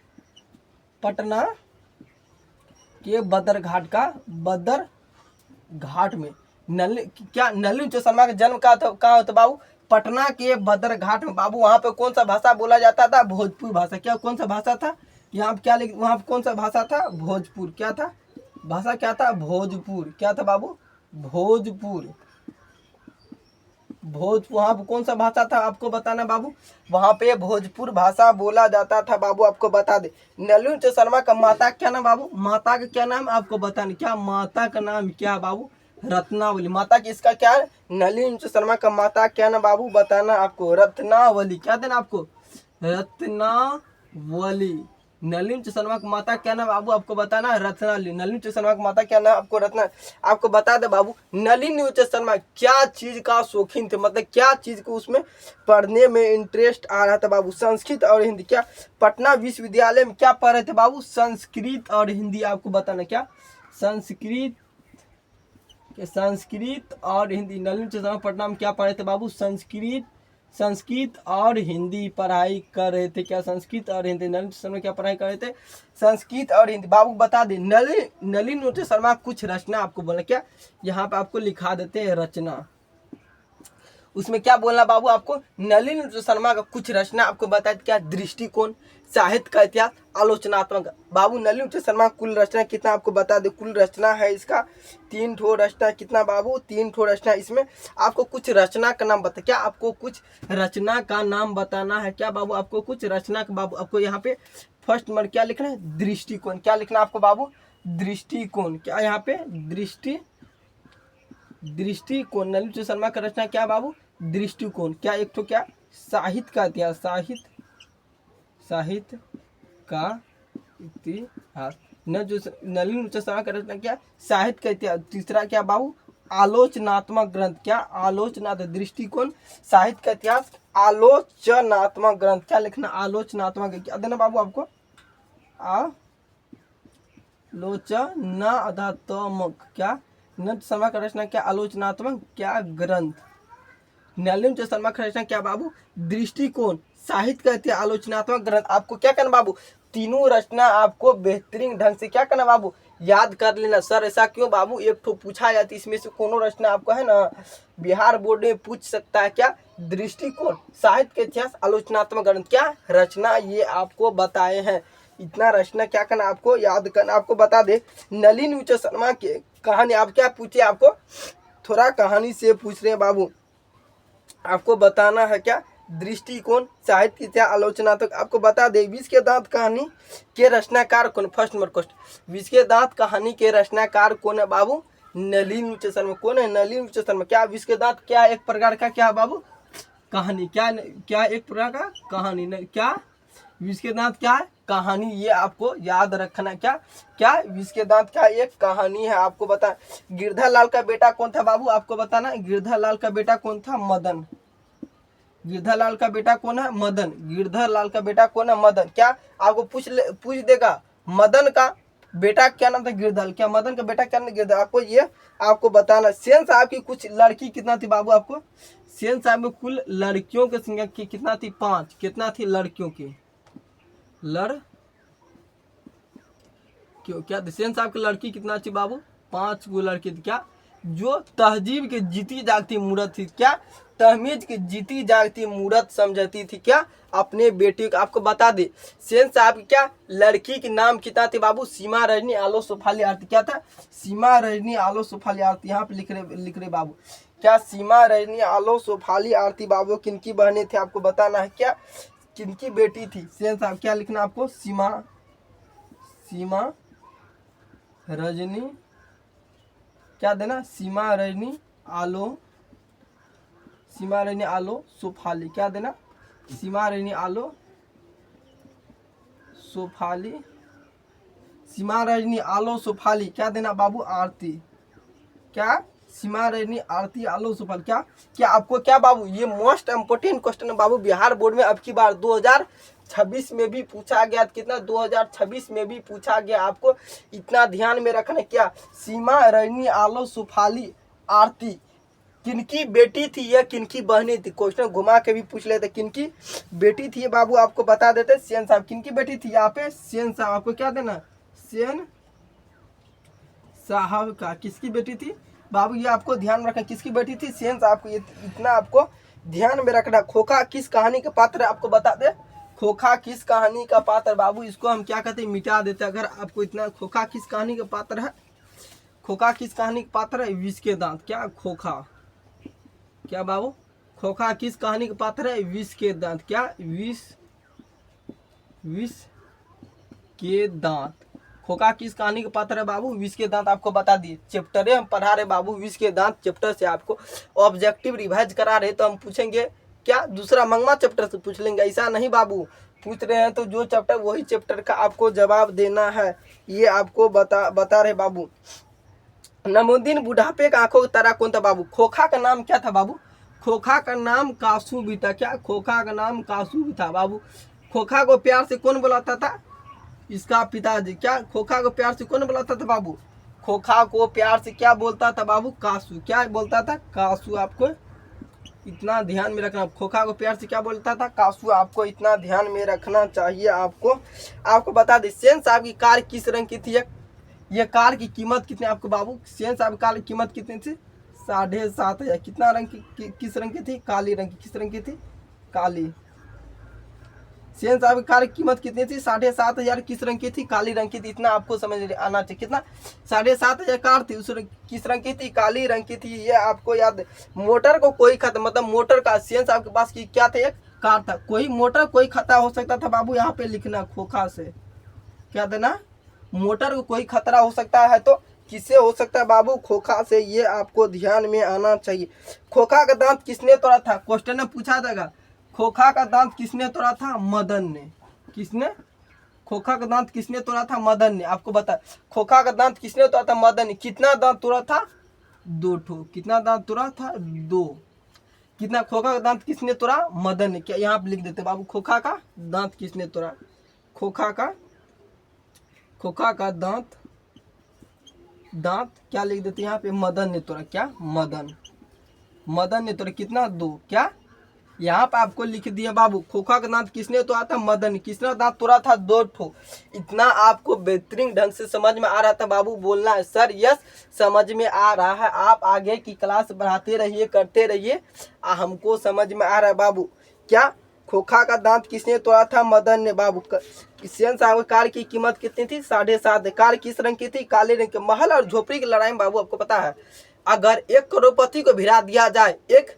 बदरघाट का, बदरघाट में। क्या नलिनी विलोचन शर्मा का जन्म कहाँ होता बाबू, पटना के बदरघाट में। बाबू वहाँ पे कौन सा भाषा बोला जाता था, भोजपुर भाषा। क्या कौन सा भाषा था, यहाँ क्या लिख, वहाँ पे कौन सा भाषा था, भोजपुर। क्या था भाषा, क्या था, भोजपुर। क्या था बाबू, भोजपुर। वहाँ पे कौन सा भाषा था आपको बताना बाबू, वहाँ पे भोजपुर भाषा बोला जाता था बाबू, आपको बता दे। नलिनी नीलकंठ शर्मा का माता क्या नाम बाबू, माता का क्या नाम आपको बताना, क्या माता का नाम क्या बाबू, रत्नावली। माता की इसका क्या है, नलिनी नीलकंठ शर्मा का माता क्या नाम बाबू बताना आपको, रत्नावली। क्या देना आपको, रत्नावली। नलिनी शर्मा की माता क्या नाम बाबू आपको बताना है, रत्नावली। नलिनी शर्मा की माता क्या नाम आपको, रत्ना। आपको बता दे बाबू, नलिनी शर्मा क्या चीज का शौकीन थे, मतलब क्या चीज को उसमें पढ़ने में इंटरेस्ट आ रहा था बाबू, संस्कृत और हिंदी। क्या पटना विश्वविद्यालय में क्या पढ़ रहे थे बाबू, संस्कृत और हिंदी। आपको बताना क्या, संस्कृत और हिंदी। नलिनी शर्मा पटना में क्या पढ़ रहे थे बाबू, संस्कृत और हिंदी पढ़ाई कर रहे थे। क्या संस्कृत और हिंदी, नलिनी शर्मा क्या पढ़ाई कर रहे थे, संस्कृत और हिंदी। बाबू बता दे, नलिनी शर्मा कुछ रचना आपको बोलना, क्या यहाँ पे आपको लिखा देते हैं रचना, उसमें क्या बोलना बाबू आपको, नलिनी शर्मा का कुछ रचना आपको बताए, क्या दृष्टिकोण, साहित्य का इतिहास, आलोचनात्मक। बाबू नलिनी शर्मा कुल रचना कितना आपको बता दे, कुल रचना है इसका 3 ठो रचना, कितना बाबू 3 ठो रचना। इसमें आपको कुछ रचना का नाम बता, क्या आपको कुछ रचना का नाम बताना है, क्या बाबू आपको कुछ रचना का, बाबू आपको यहाँ पे फर्स्ट नंबर क्या लिखना है, दृष्टिकोण। क्या लिखना आपको बाबू, दृष्टिकोण। क्या यहाँ पे दृष्टिकोण। नलिनी शर्मा का रचना क्या बाबू, दृष्टिकोण। क्या एक तो क्या साहित्य का इतिहास, साहित्य का इतिहास। नलिनी शर्मा का रचना क्या, साहित्य का इतिहास। तीसरा क्या बाबू, आलोचनात्मक ग्रंथ। क्या आलोचनात्मक, दृष्टिकोण, साहित्य का इतिहास, आलोचनात्मक ग्रंथ। क्या लिखना, आलोचनात्मक। क्या देना बाबू आपको, आलोचनात्मक। क्या नलिनी शर्मा का रचना क्या, आलोचनात्मक क्या ग्रंथ। नलिनी शर्मा का रचना क्या बाबू, दृष्टिकोण, साहित्य का इतिहास, आलोचनात्मक ग्रंथ। आपको क्या करना बाबू, तीनों रचना आपको बेहतरीन ढंग से क्या करना बाबू, याद कर लेना। सर ऐसा क्यों बाबू, एक ठो पूछा जाती, इसमें से कोनो रचना आपको है ना बिहार बोर्ड में पूछ सकता है। क्या दृष्टिकोण, साहित्य का इतिहास, आलोचनात्मक ग्रंथ। क्या रचना ये आपको बताए हैं, इतना रचना क्या करना आपको याद करना। आपको बता दे, नलिनी शर्मा की कहानी, आप क्या पूछे, आपको थोड़ा कहानी से पूछ रहे हैं बाबू। आपको बताना है क्या, दृष्टिकोण, साहित्य इतिहास, आलोचनात्मक। आपको बता दे, विष के दांत कहानी के रचनाकार कौन, फर्स्ट नंबर क्वेश्चन, विष के दांत कहानी के रचनाकार कौन है बाबू, नलिनी शर्मा। कौन है, नलिनी शर्मा। क्या विष के दांत क्या एक प्रकार का क्या बाबू, कहानी। क्या एक प्रकार का कहानी, क्या विष के दांत क्या है, कहानी। ये आपको याद रखना। क्या विष के दांत का एक कहानी है। आपको बता, गिरधर लाल का बेटा कौन था बाबू, आपको बताना, गिरधर लाल का बेटा कौन था, मदन। गिरधर लाल का बेटा कौन है, मदन। गिरधर लाल का बेटा कौन है, मदन। क्या आपको पूछ देगा, मदन का बेटा क्या नाम था, गिरधर। क्या मदन का बेटा क्या नाम, गिरधर। आपको ये आपको बताना। सेन साहब की कुछ लड़की कितना थी बाबू, आपको सेन साहब में कुल लड़कियों की संख्या कितना थी, 5। कितना थी लड़कियों की, क्या सेन साहब की लड़की कितना थी बाबू, 5 गो लड़की थी। क्या जो तहजीब की जीती जागती मूरत थी, क्या तहमीज की जीती जागती मूरत समझती थी, क्या अपने बेटे को। आपको बता दे, सेन साहब की क्या लड़की के नाम कितना थे बाबू, सीमा रजनी आलो सुफाली आरती। क्या था, सीमा रजनी आलो सुफाली आरती। यहाँ पे लिख रहे बाबू, क्या सीमा रजनी आलो सुफाली आरती बाबू किनकी बहनें थे, आपको बताना है। क्या किनकी बेटी थी सेन साहब। क्या लिखना आपको, सीमा रजनी। क्या देना, सीमा रजनी आलो सुफाली। क्या देना, सीमा रजनी आलो सुफाली, सीमा रजनी आलो सुफाली। क्या देना बाबू, आरती। क्या सीमा रजनी आरती आलो सुफाली। क्या आपको क्या बाबू, ये मोस्ट इम्पोर्टेंट क्वेश्चन है बाबू, बिहार बोर्ड में अब की बार 2026 में भी पूछा गया। कितना 2026 में भी पूछा गया, आपको इतना ध्यान में रखना। क्या सीमा रजनी आलो सुफाली आरती किनकी बेटी थी या किनकी बहनी थी, क्वेश्चन घुमा के भी पूछ लेते, किनकी बेटी थी बाबू आपको बता देते, सेन साहब। किनकी बेटी थी यहाँ पे, सेन साहब। आपको क्या देना, सेन साहब का किसकी बेटी थी बाबू, ये आपको ध्यान रखना, किसकी बेटी थी, सेन साहब को। ये इतना आपको ध्यान में रखना। खोखा किस कहानी के पात्र है, आपको बता दे, खोखा किस कहानी का पात्र बाबू, इसको हम क्या कहते हैं, मिटा देते अगर आपको इतना। खोखा किस कहानी का पात्र है, खोखा किस कहानी का पात्र है, विष के दांत। क्या खोखा, क्या बाबू खोखा किस कहानी का पात्र है? विष के दांत। क्या? विष के दांत। खोखा किस कहानी का पात्र है बाबू? विष के दांत। आपको बता दिए, चैप्टर हम पढ़ा रहे बाबू, विष के दांत चैप्टर से आपको ऑब्जेक्टिव रिवाइज करा रहे, तो हम पूछेंगे क्या? दूसरा मंगमा चैप्टर से पूछ लेंगे? ऐसा नहीं बाबू, पूछ रहे हैं तो जो चैप्टर वही चैप्टर का आपको जवाब देना है, ये आपको बता रहे बाबू। नमूद्दीन बुढ़ापे का आंखों की तरह कौन था बाबू? खोखा का नाम क्या था बाबू? खोखा का नाम कासू भी था। क्या? खोखा का नाम कासू भी था बाबू। खोखा को प्यार से कौन बुलाता था? इसका पिताजी। क्या? खोखा को प्यार से कौन बुलाता था बाबू? खोखा को प्यार से क्या बोलता था बाबू? कासू। क्या बोलता था? कासू। आपको इतना ध्यान में रखना, खोखा को प्यार से क्या बोलता था? कासू। आपको इतना ध्यान में रखना चाहिए। आपको बता दें, सेन साहब की कार किस रंग की थी? ये कार की कीमत कितनी आपको बाबू? सेन साहब कार की कीमत कितनी थी? 7,500। कितना रंग की? किस रंग की थी? काली रंग की। किस रंग की थी? काली। सेन साहब की कार की कीमत कितनी थी? 7,500। किस रंग की थी? काली रंग की थी। इतना आपको समझ आना चाहिए। कितना? 7,500 कार थी। किस रंग की थी? काली रंग की थी। ये आपको याद। मोटर को कोई खतरा, मतलब मोटर का सेन साहब के पास की क्या था? एक कार था। कोई मोटर कोई खतरा हो सकता था बाबू, यहाँ पे लिखना खोखा से। क्या देना? मोटर को कोई खतरा हो सकता है तो किससे हो सकता है बाबू? खोखा से। ये आपको ध्यान में आना चाहिए। खोखा का दांत किसने तोड़ा था? क्वेश्चन में पूछा जाएगा, खोखा का दांत किसने तोड़ा था? मदन ने। किसने? खोखा का दांत किसने तोड़ा था? मदन ने। आपको बता, खोखा का दांत किसने तोड़ा था? मदन ने। कितना दांत तोड़ा था? 2 ठो। कितना दांत तोड़ा था? 2। कितना? खोखा का दांत किसने तोड़ा? मदन ने। क्या यहाँ पे लिख देते बाबू, खोखा का दांत किसने तोड़ा? खोखा का दांत क्या लिख देते यहाँ पे? मदन ने तोड़ा। क्या? मदन ने तोड़ा। कितना? 2। क्या? यहाँ पे आपको लिख दिया बाबू, खोखा का दांत किसने तोड़ा था? मदन। किसने दांत तोड़ा था? 2 ठो। इतना आपको बेहतरीन ढंग से समझ में आ रहा था बाबू? बोलना है सर यस समझ में आ रहा है। आप आगे की क्लास बढ़ाते रहिए, करते रहिए। हमको समझ में आ रहा है बाबू। क्या? खोखा का दांत किसने तोड़ा था? मदन ने बाबू। सेन साहब कार की कीमत कितनी थी? 7,500। कार किस रंग की थी? काले रंग की। महल और झोपड़ी की लड़ाई में बाबू आपको पता है, अगर एक करोड़पति को भिड़ा दिया जाए, एक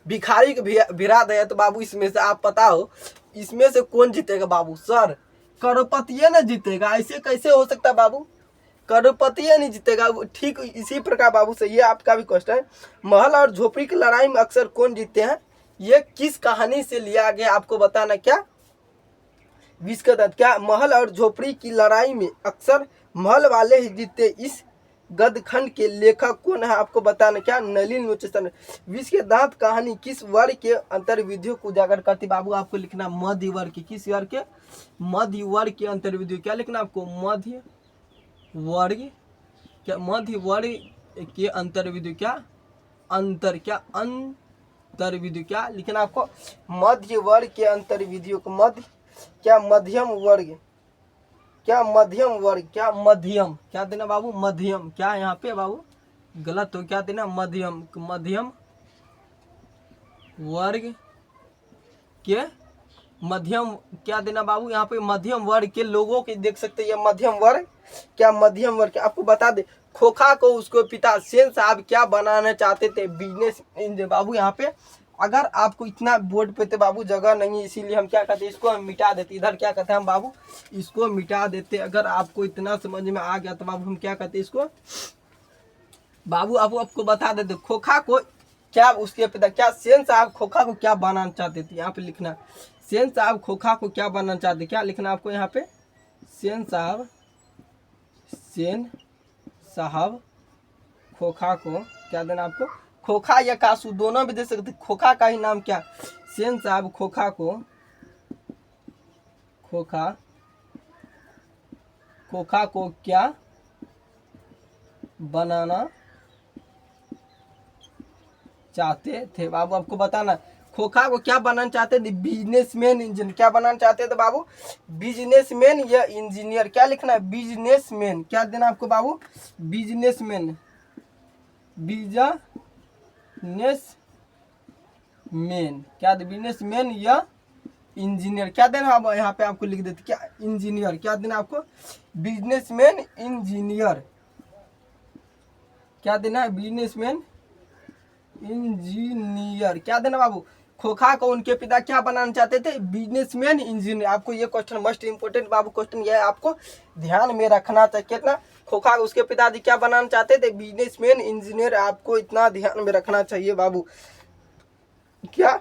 भिखारी को भिड़ा दिया, तो बाबू इसमें से आप पता हो, इसमें से कौन जीतेगा बाबू? सर करोड़पति न जीतेगा, ऐसे कैसे हो सकता है बाबू? करोड़पति नहीं जीतेगा। ठीक इसी प्रकार बाबू से ये आपका भी क्वेश्चन है, महल और झोपड़ी की लड़ाई में अक्सर कौन जीतते हैं? ये किस कहानी से लिया गया आपको बताना। क्या? विष का दांत। क्या? महल और झोपड़ी की लड़ाई में अक्सर महल वाले ही जीतते। इस गद्यखंड के लेखक कौन है आपको बताना। क्या? नलिन लोचन। विष के दांत कहानी किस वर्ग के अंतर्विधियों को उजागर करती बाबू? आपको लिखना मध्य वर्ग के। किस वर्ग के? मध्य वर्ग के अंतर्विधियों। क्या लिखना आपको? मध्य वर्ग। क्या? मध्य वर्ग के अंतर्विधियों। क्या? अंतर्विधियों। क्या लिखना आपको? मध्य वर्ग के अंतर्विधियों को। मध्य क्या? मध्यम वर्ग। क्या? मध्यम वर्ग। क्या? मध्यम। क्या देना बाबू? मध्यम। क्या यहाँ पे बाबू गलत हो? क्या देना? मध्यम वर्ग के मध्यम। क्या देना बाबू? यहाँ पे मध्यम वर्ग के लोगों के देख सकते हैं, ये मध्यम वर्ग। क्या? मध्यम वर्ग। आपको बता दे, खोखा को उसको पिता सेन साहब क्या बनाना चाहते थे? बिजनेस बाबू। यहाँ पे अगर आपको इतना बोर्ड पे तो बाबू जगह नहीं है, इसीलिए हम क्या कहते हैं, इसको हम मिटा देते। इधर क्या कहते हैं हम बाबू? इसको मिटा देते। अगर आपको इतना समझ में आ गया तो बाबू हम क्या कहते हैं इसको बाबू, आपको बता देते, खोखा को क्या उसके पिता, क्या सेन साहब खोखा को क्या बनाना चाहते थे? यहाँ पे लिखना, सेन साहब खोखा को क्या बनाना चाहते? क्या लिखना आपको यहाँ पे? सेन साहब खोखा को क्या देना आपको? खोखा या कासू दोनों भी दे सकते। खोखा का ही नाम क्या? सेन साहब खोखा को क्या बनाना चाहते थे बाबू? आपको बताना, खोखा को क्या बनाना चाहते थे? Businessman engineer. क्या बनाना चाहते थे बाबू? बिजनेसमैन या इंजीनियर। क्या लिखना है? बिजनेसमैन। क्या देना आपको बाबू? बिजनेसमैन क्या? बिजनेसमैन या इंजीनियर। क्या देना आप यहाँ पे आपको लिख देते? क्या? इंजीनियर। क्या देना आपको? Businessman engineer. क्या देना है? बिजनेसमैन इंजीनियर, क्या देना बाबू, खोखा को उनके पिता क्या बनाना चाहते थे, बिजनेसमैन इंजीनियर। आपको ये क्वेश्चन मस्ट इंपोर्टेंट बाबू क्वेश्चन, ये आपको ध्यान में रखना चाहिए। कितना, खोखा उसके पिताजी क्या बनाना चाहते थे, बिजनेसमैन इंजीनियर। आपको इतना ध्यान में रखना चाहिए बाबू, क्या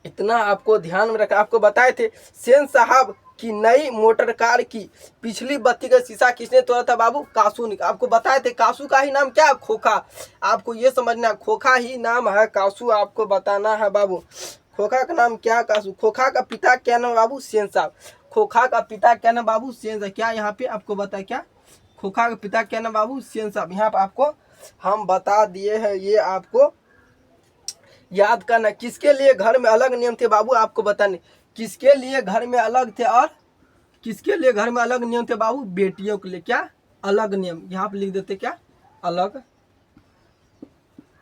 इतना आपको ध्यान में रखना। आपको बताए थे सेन साहब की नई मोटर कार की पिछली बत्ती का शीशा किसने तोड़ा था बाबू, कासू ने। आपको बताए थे कासू का ही नाम क्या, खोखा। आपको ये समझना खोखा ही नाम है, कासू आपको बताना है बाबू। खोखा का नाम क्या, कासू। खोखा का पिता क्या नाम बाबू, सेन साहब। खोखा का पिता क्या नाम बाबू, सेन साहब। क्या यहाँ पे आपको बताया, क्या खोखा का पिता क्या नाम बाबू, सेन साहब। यहाँ पे आपको हम बता दिए हैं, ये आपको याद करना। किसके लिए घर में अलग नियम थे बाबू, आपको बताने। किसके लिए घर में अलग थे, और किसके लिए घर में अलग नियम थे बाबू, बेटियों के लिए क्या अलग नियम। यहाँ पे लिख देते क्या, अलग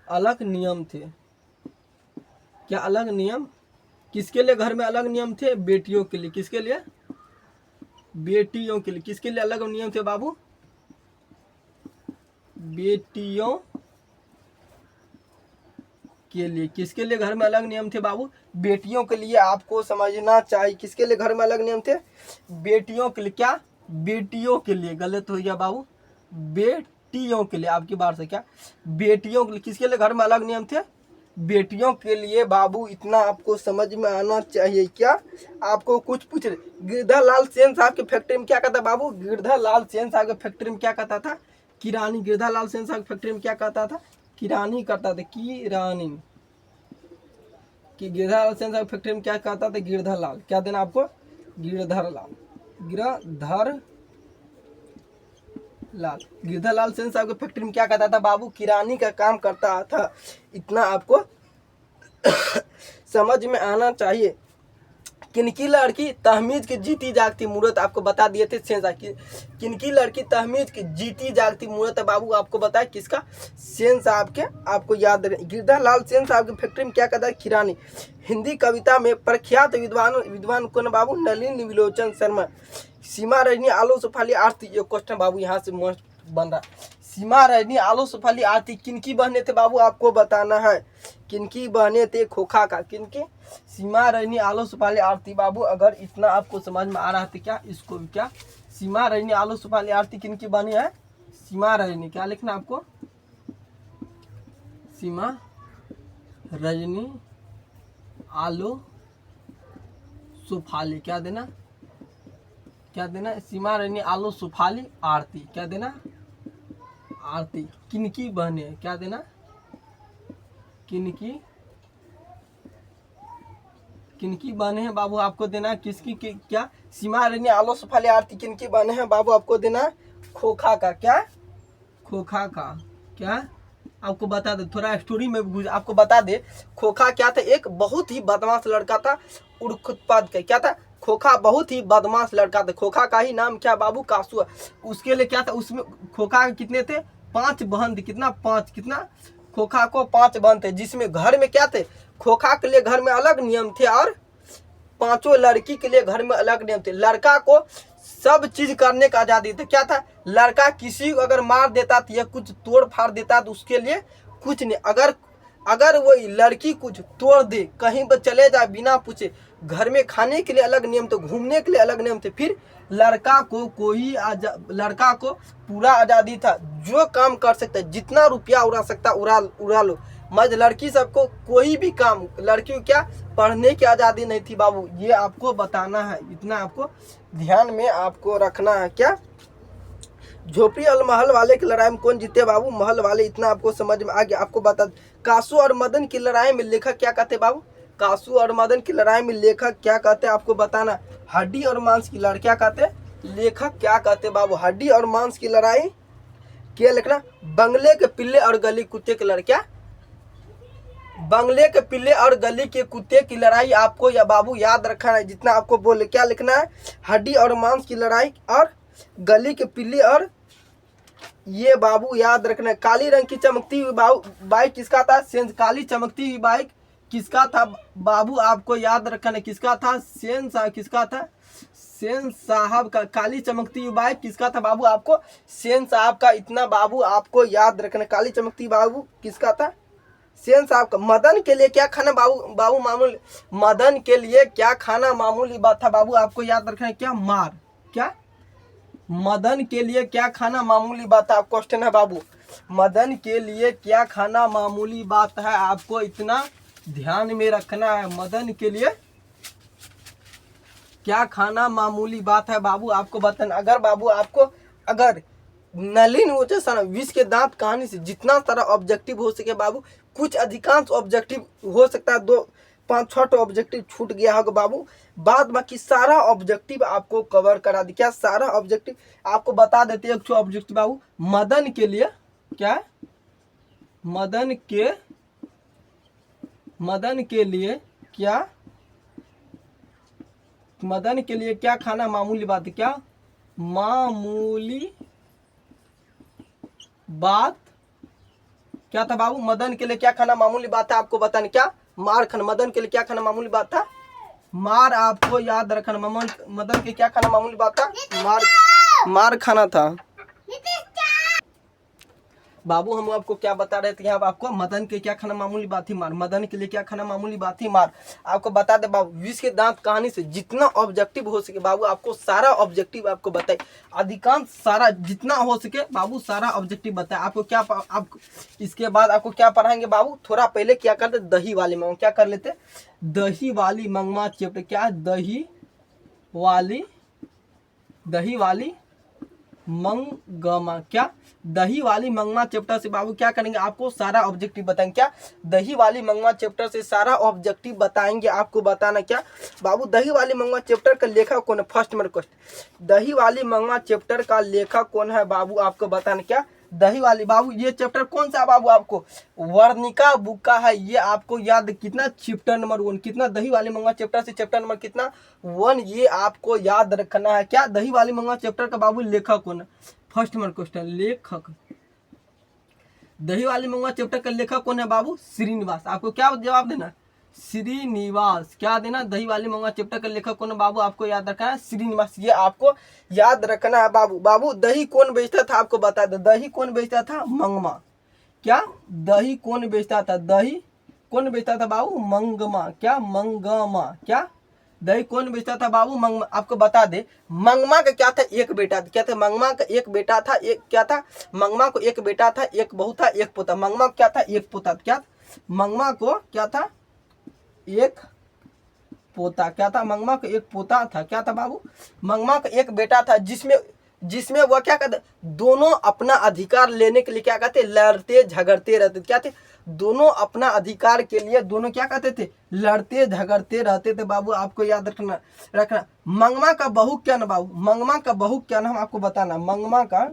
अलग नियम थे, क्या अलग नियम। किसके लिए घर में अलग नियम थे, बेटियों के लिए। किसके लिए, बेटियों के लिए। किसके लिए अलग नियम थे बाबू, बेटियों के लिए। किसके लिए घर में अलग नियम थे बाबू, बेटियों के लिए। आपको समझना चाहिए किसके लिए घर में अलग नियम थे, बेटियों के लिए। क्या, बेटियों के लिए, गलत हो गया बाबू, बेटियों के लिए। आपकी बात से क्या, बेटियों के लिए। किसके लिए घर में अलग नियम थे, बेटियों के लिए बाबू। इतना आपको समझ में आना चाहिए। क्या आपको कुछ पूछ रहे, गिरधालाल सेन साहब की फैक्ट्री में क्या कहता बाबू, गिरधालाल सेन साहब की फैक्ट्री में क्या कहता था, किरानी। गिरधालाल सेन साहब की फैक्ट्री में क्या कहता था, किरानी करता था, किरानी। कि गिरधालाल सेन साहब फैक्ट्री में क्या कहता था, गिरधर लाल। क्या देना आपको, गिरधर लाल, गिरधर लाल। गिरधर लाल सेन साहब की फैक्ट्री में क्या कहता था बाबू, किरानी का काम करता था। इतना आपको समझ में आना चाहिए। किनकी लड़की तहमीज की जीती जागती मूर्त, आपको बता दिए थे सेन साहब की। किनकी लड़की तहमीज की जीती जागती मूर्त है बाबू, आपको बताया किसका, सेन साहब के। आपको याद रहे, गिरधर लाल सेन साहब की फैक्ट्री में क्या कहता है, किरानी। हिंदी कविता में प्रख्यात विद्वान कौन बाबू, नलिनी विलोचन शर्मा। सीमा रजनी आलो सुफाली आरती, ये क्वेश्चन बाबू यहाँ से मस्त बन रहा। सीमा रजनी आलो सुफाली आरती किनकी बहने थे बाबू, आपको बताना है। किनकी बहने थे, खोखा का। किनकी, सीमा रजनी आलो सुफाली आरती बाबू। अगर इतना आपको समझ में आ रहा था, क्या इसको भी, क्या सीमा रजनी आलो सुफाली आरती किनकी बहनी है, सीमा रजनी। क्या लिखना आपको, सीमा रजनी आलो सुफाली। क्या देना, क्या देना, सीमा रजनी आलो सुफाली आरती। क्या देना, आरती। किनकी बहने, क्या देना, किनकी, किनकी बहने हैं बाबू, आपको देना किसकी क्या, सीमा रजनी आलो सुफाली आरती किनकी बहने हैं बाबू, आपको देना खोखा का। क्या, खोखा का। क्या आपको बता दे, थोड़ा स्टोरी में आपको बता दे, खोखा क्या था, एक बहुत ही बदमाश लड़का था, उर्खुत्पाद का। क्या था, खोखा बहुत ही बदमाश लड़का था। खोखा का ही नाम क्या बाबू, कासू। उसके लिए क्या था, उसमें खोखा के कितने थे, 5 बहन थे। कितना, 5। कितना, खोखा को 5 बहन थे, जिसमें घर में क्या थे, खोखा के लिए घर में अलग नियम थे, और 5 लड़की के लिए घर में अलग नियम थे। लड़का को सब चीज करने का आजादी थी। क्या था, लड़का किसी को अगर मार देता था या कुछ तोड़ फाड़ देता तो उसके लिए कुछ नहीं। अगर वो लड़की कुछ तोड़ दे, कहीं पर चले जाए बिना पूछे, घर में खाने के लिए अलग नियम थे, घूमने के लिए अलग नियम थे। फिर लड़का को पूरा आजादी था, जो काम कर सकता है, जितना रुपया उड़ा सकता उड़ा लो। मज लड़की सबको कोई भी काम, लड़की को क्या पढ़ने की आज़ादी नहीं थी बाबू, ये आपको बताना है। इतना आपको ध्यान में आपको रखना है। क्या, झोपड़ी और महल वाले की लड़ाई में कौन जीते बाबू, महल वाले। इतना आपको समझ में आ गया। आपको बता, कासू और मदन की लड़ाई में लेखक क्या कहते बाबू, कासू और मदन की लड़ाई में लेखक क्या कहते, आपको बताना। हड्डी और मांस की लड़ाई क्या कहते, लेखक क्या कहते बाबू, हड्डी और मांस की लड़ाई। क्या लिखना, बंगले के पिल्ले और गली कुत्ते की लड़ाई। क्या, बंगले के पिल्ले और गली के कुत्ते की लड़ाई आपको या बाबू याद रखना है। जितना आपको बोले, क्या लिखना है, हड्डी और मांस की लड़ाई और गली के पिल्ले, और ये बाबू याद रखना है। काली रंग की चमकती हुई बाइक किसका था, सेन। काली चमकती हुई बाइक किसका था बाबू, आपको याद रखना है। किसका था, सेन साहब। किसका था, सेन साहब का। काली चमकती हुई बाइक किसका था बाबू, आपको सेन साहब का। इतना बाबू आपको याद रखना, काली चमकती बाबू किसका था, सेंस आपका। मदन के लिए क्या खाना बाबू, बाबू मामूली, मदन के लिए क्या खाना मामूली बात था बाबू, आपको याद रखना है क्या, मार। क्या, मदन के लिए क्या खाना मामूली बात है, क्वेश्चन है बाबू। मदन के लिए क्या खाना मामूली बात है, आपको इतना ध्यान में रखना है। मदन के लिए क्या खाना मामूली बात है बाबू, आपको बताना। अगर बाबू आपको, अगर नलिन वोचन विष के दांत कहानी से जितना सारा ऑब्जेक्टिव हो सके बाबू, कुछ अधिकांश ऑब्जेक्टिव हो सकता है 2-5-6 ऑब्जेक्टिव छूट गया होगा बाबू, बाद बाकी सारा ऑब्जेक्टिव आपको कवर करा दी। क्या सारा ऑब्जेक्टिव आपको बता देते हैं। एक ऑब्जेक्टिव बाबू, मदन के लिए क्या, मदन के लिए क्या, मदन के लिए क्या खाना मामूली बात है, क्या मामूली बात क्या था बाबू, मदन के लिए क्या खाना मामूली बात है, आपको बताना। क्या, मार खाना। मदन के लिए क्या खाना मामूली बात था, मार। आपको याद रखना, मदन के क्या खाना मामूली बात था, मार खाना था बाबू। हम आपको क्या बता रहे थे यहाँ आपको, मदन के क्या खाना मामूली बात थी, मार। मदन के लिए क्या खाना मामूली बात थी, मार। आपको बता दे बाबू, विष के दांत कहानी से जितना ऑब्जेक्टिव हो सके बाबू, आपको सारा ऑब्जेक्टिव आपको बताए, अधिकांश सारा जितना हो सके बाबू, सारा ऑब्जेक्टिव बताए आपको। क्या आप इसके बाद आपको क्या पढ़ाएंगे बाबू, थोड़ा पहले क्या करते, दही वाली मंगमा। क्या कर लेते, दही वाली मंगमा चैप्टर। क्या, दही वाली मंगमा। क्या, दही वाली मंगमा चैप्टर से बाबू क्या करेंगे, आपको सारा ऑब्जेक्टिव बताएंगे। क्या, दही वाली मंगमा चैप्टर से सारा ऑब्जेक्टिव बताएंगे। आपको बताना क्या बाबू, दही वाली मंगमा चैप्टर का लेखक कौन है, फर्स्ट नंबर क्वेश्चन, दही वाली मंगमा चैप्टर का लेखक कौन है बाबू, आपको बताना। क्या, दही वाली बाबू, ये चैप्टर कौन सा बाबू, आपको वर्णिका बुक का है, ये आपको याद कितना, चैप्टर नंबर 1 कितना, दही वाली मंगवा चैप्टर से चैप्टर नंबर कितना 1, ये आपको याद रखना है। क्या, दही वाली मंगवा चैप्टर का बाबू लेखक कौन है, फर्स्ट नंबर क्वेश्चन, लेखक। दही वाली मंगवा चैप्टर का लेखक कौन है बाबू, श्रीनिवास। आपको क्या जवाब देना, श्रीनिवास। क्या देना, दही वाली मंगवा चैप्टर का लेखक कौन है बाबू, आपको याद रखना है श्रीनिवास, ये आपको याद रखना है बाबू। बाबू दही कौन बेचता था, आपको बता दो, दही कौन बेचता था, मंगमा। क्या, दही कौन बेचता था, दही कौन बेचता था बाबू, मंगमा। क्या, मंगमा। क्या, दही कौन बेचता था बाबू, मंगमा। आपको बता दे, मंगमा का क्या था, एक बेटा था। क्या था, मंगमा का एक बेटा था, एक क्या था, मंगमा को एक बेटा था, एक बहू था, एक पोता। मंगमा क्या था, एक पोता। क्या, मंगमा को क्या था, एक पोता। क्या था, मंगमा का एक पोता था। क्या था बाबू, मंगमा का एक बेटा था, जिसमें वह क्या कहते, दोनों अपना अधिकार लेने के लिए क्या कहते, लड़ते झगड़ते रहते। क्या थे, दोनों अपना अधिकार के लिए दोनों क्या कहते थे, लड़ते झगड़ते रहते थे बाबू। आपको याद रखना। मंगमा का बहू क्या ना बाबू, मंगमा का बहू क्या नाम आपको बताना, मंगमा का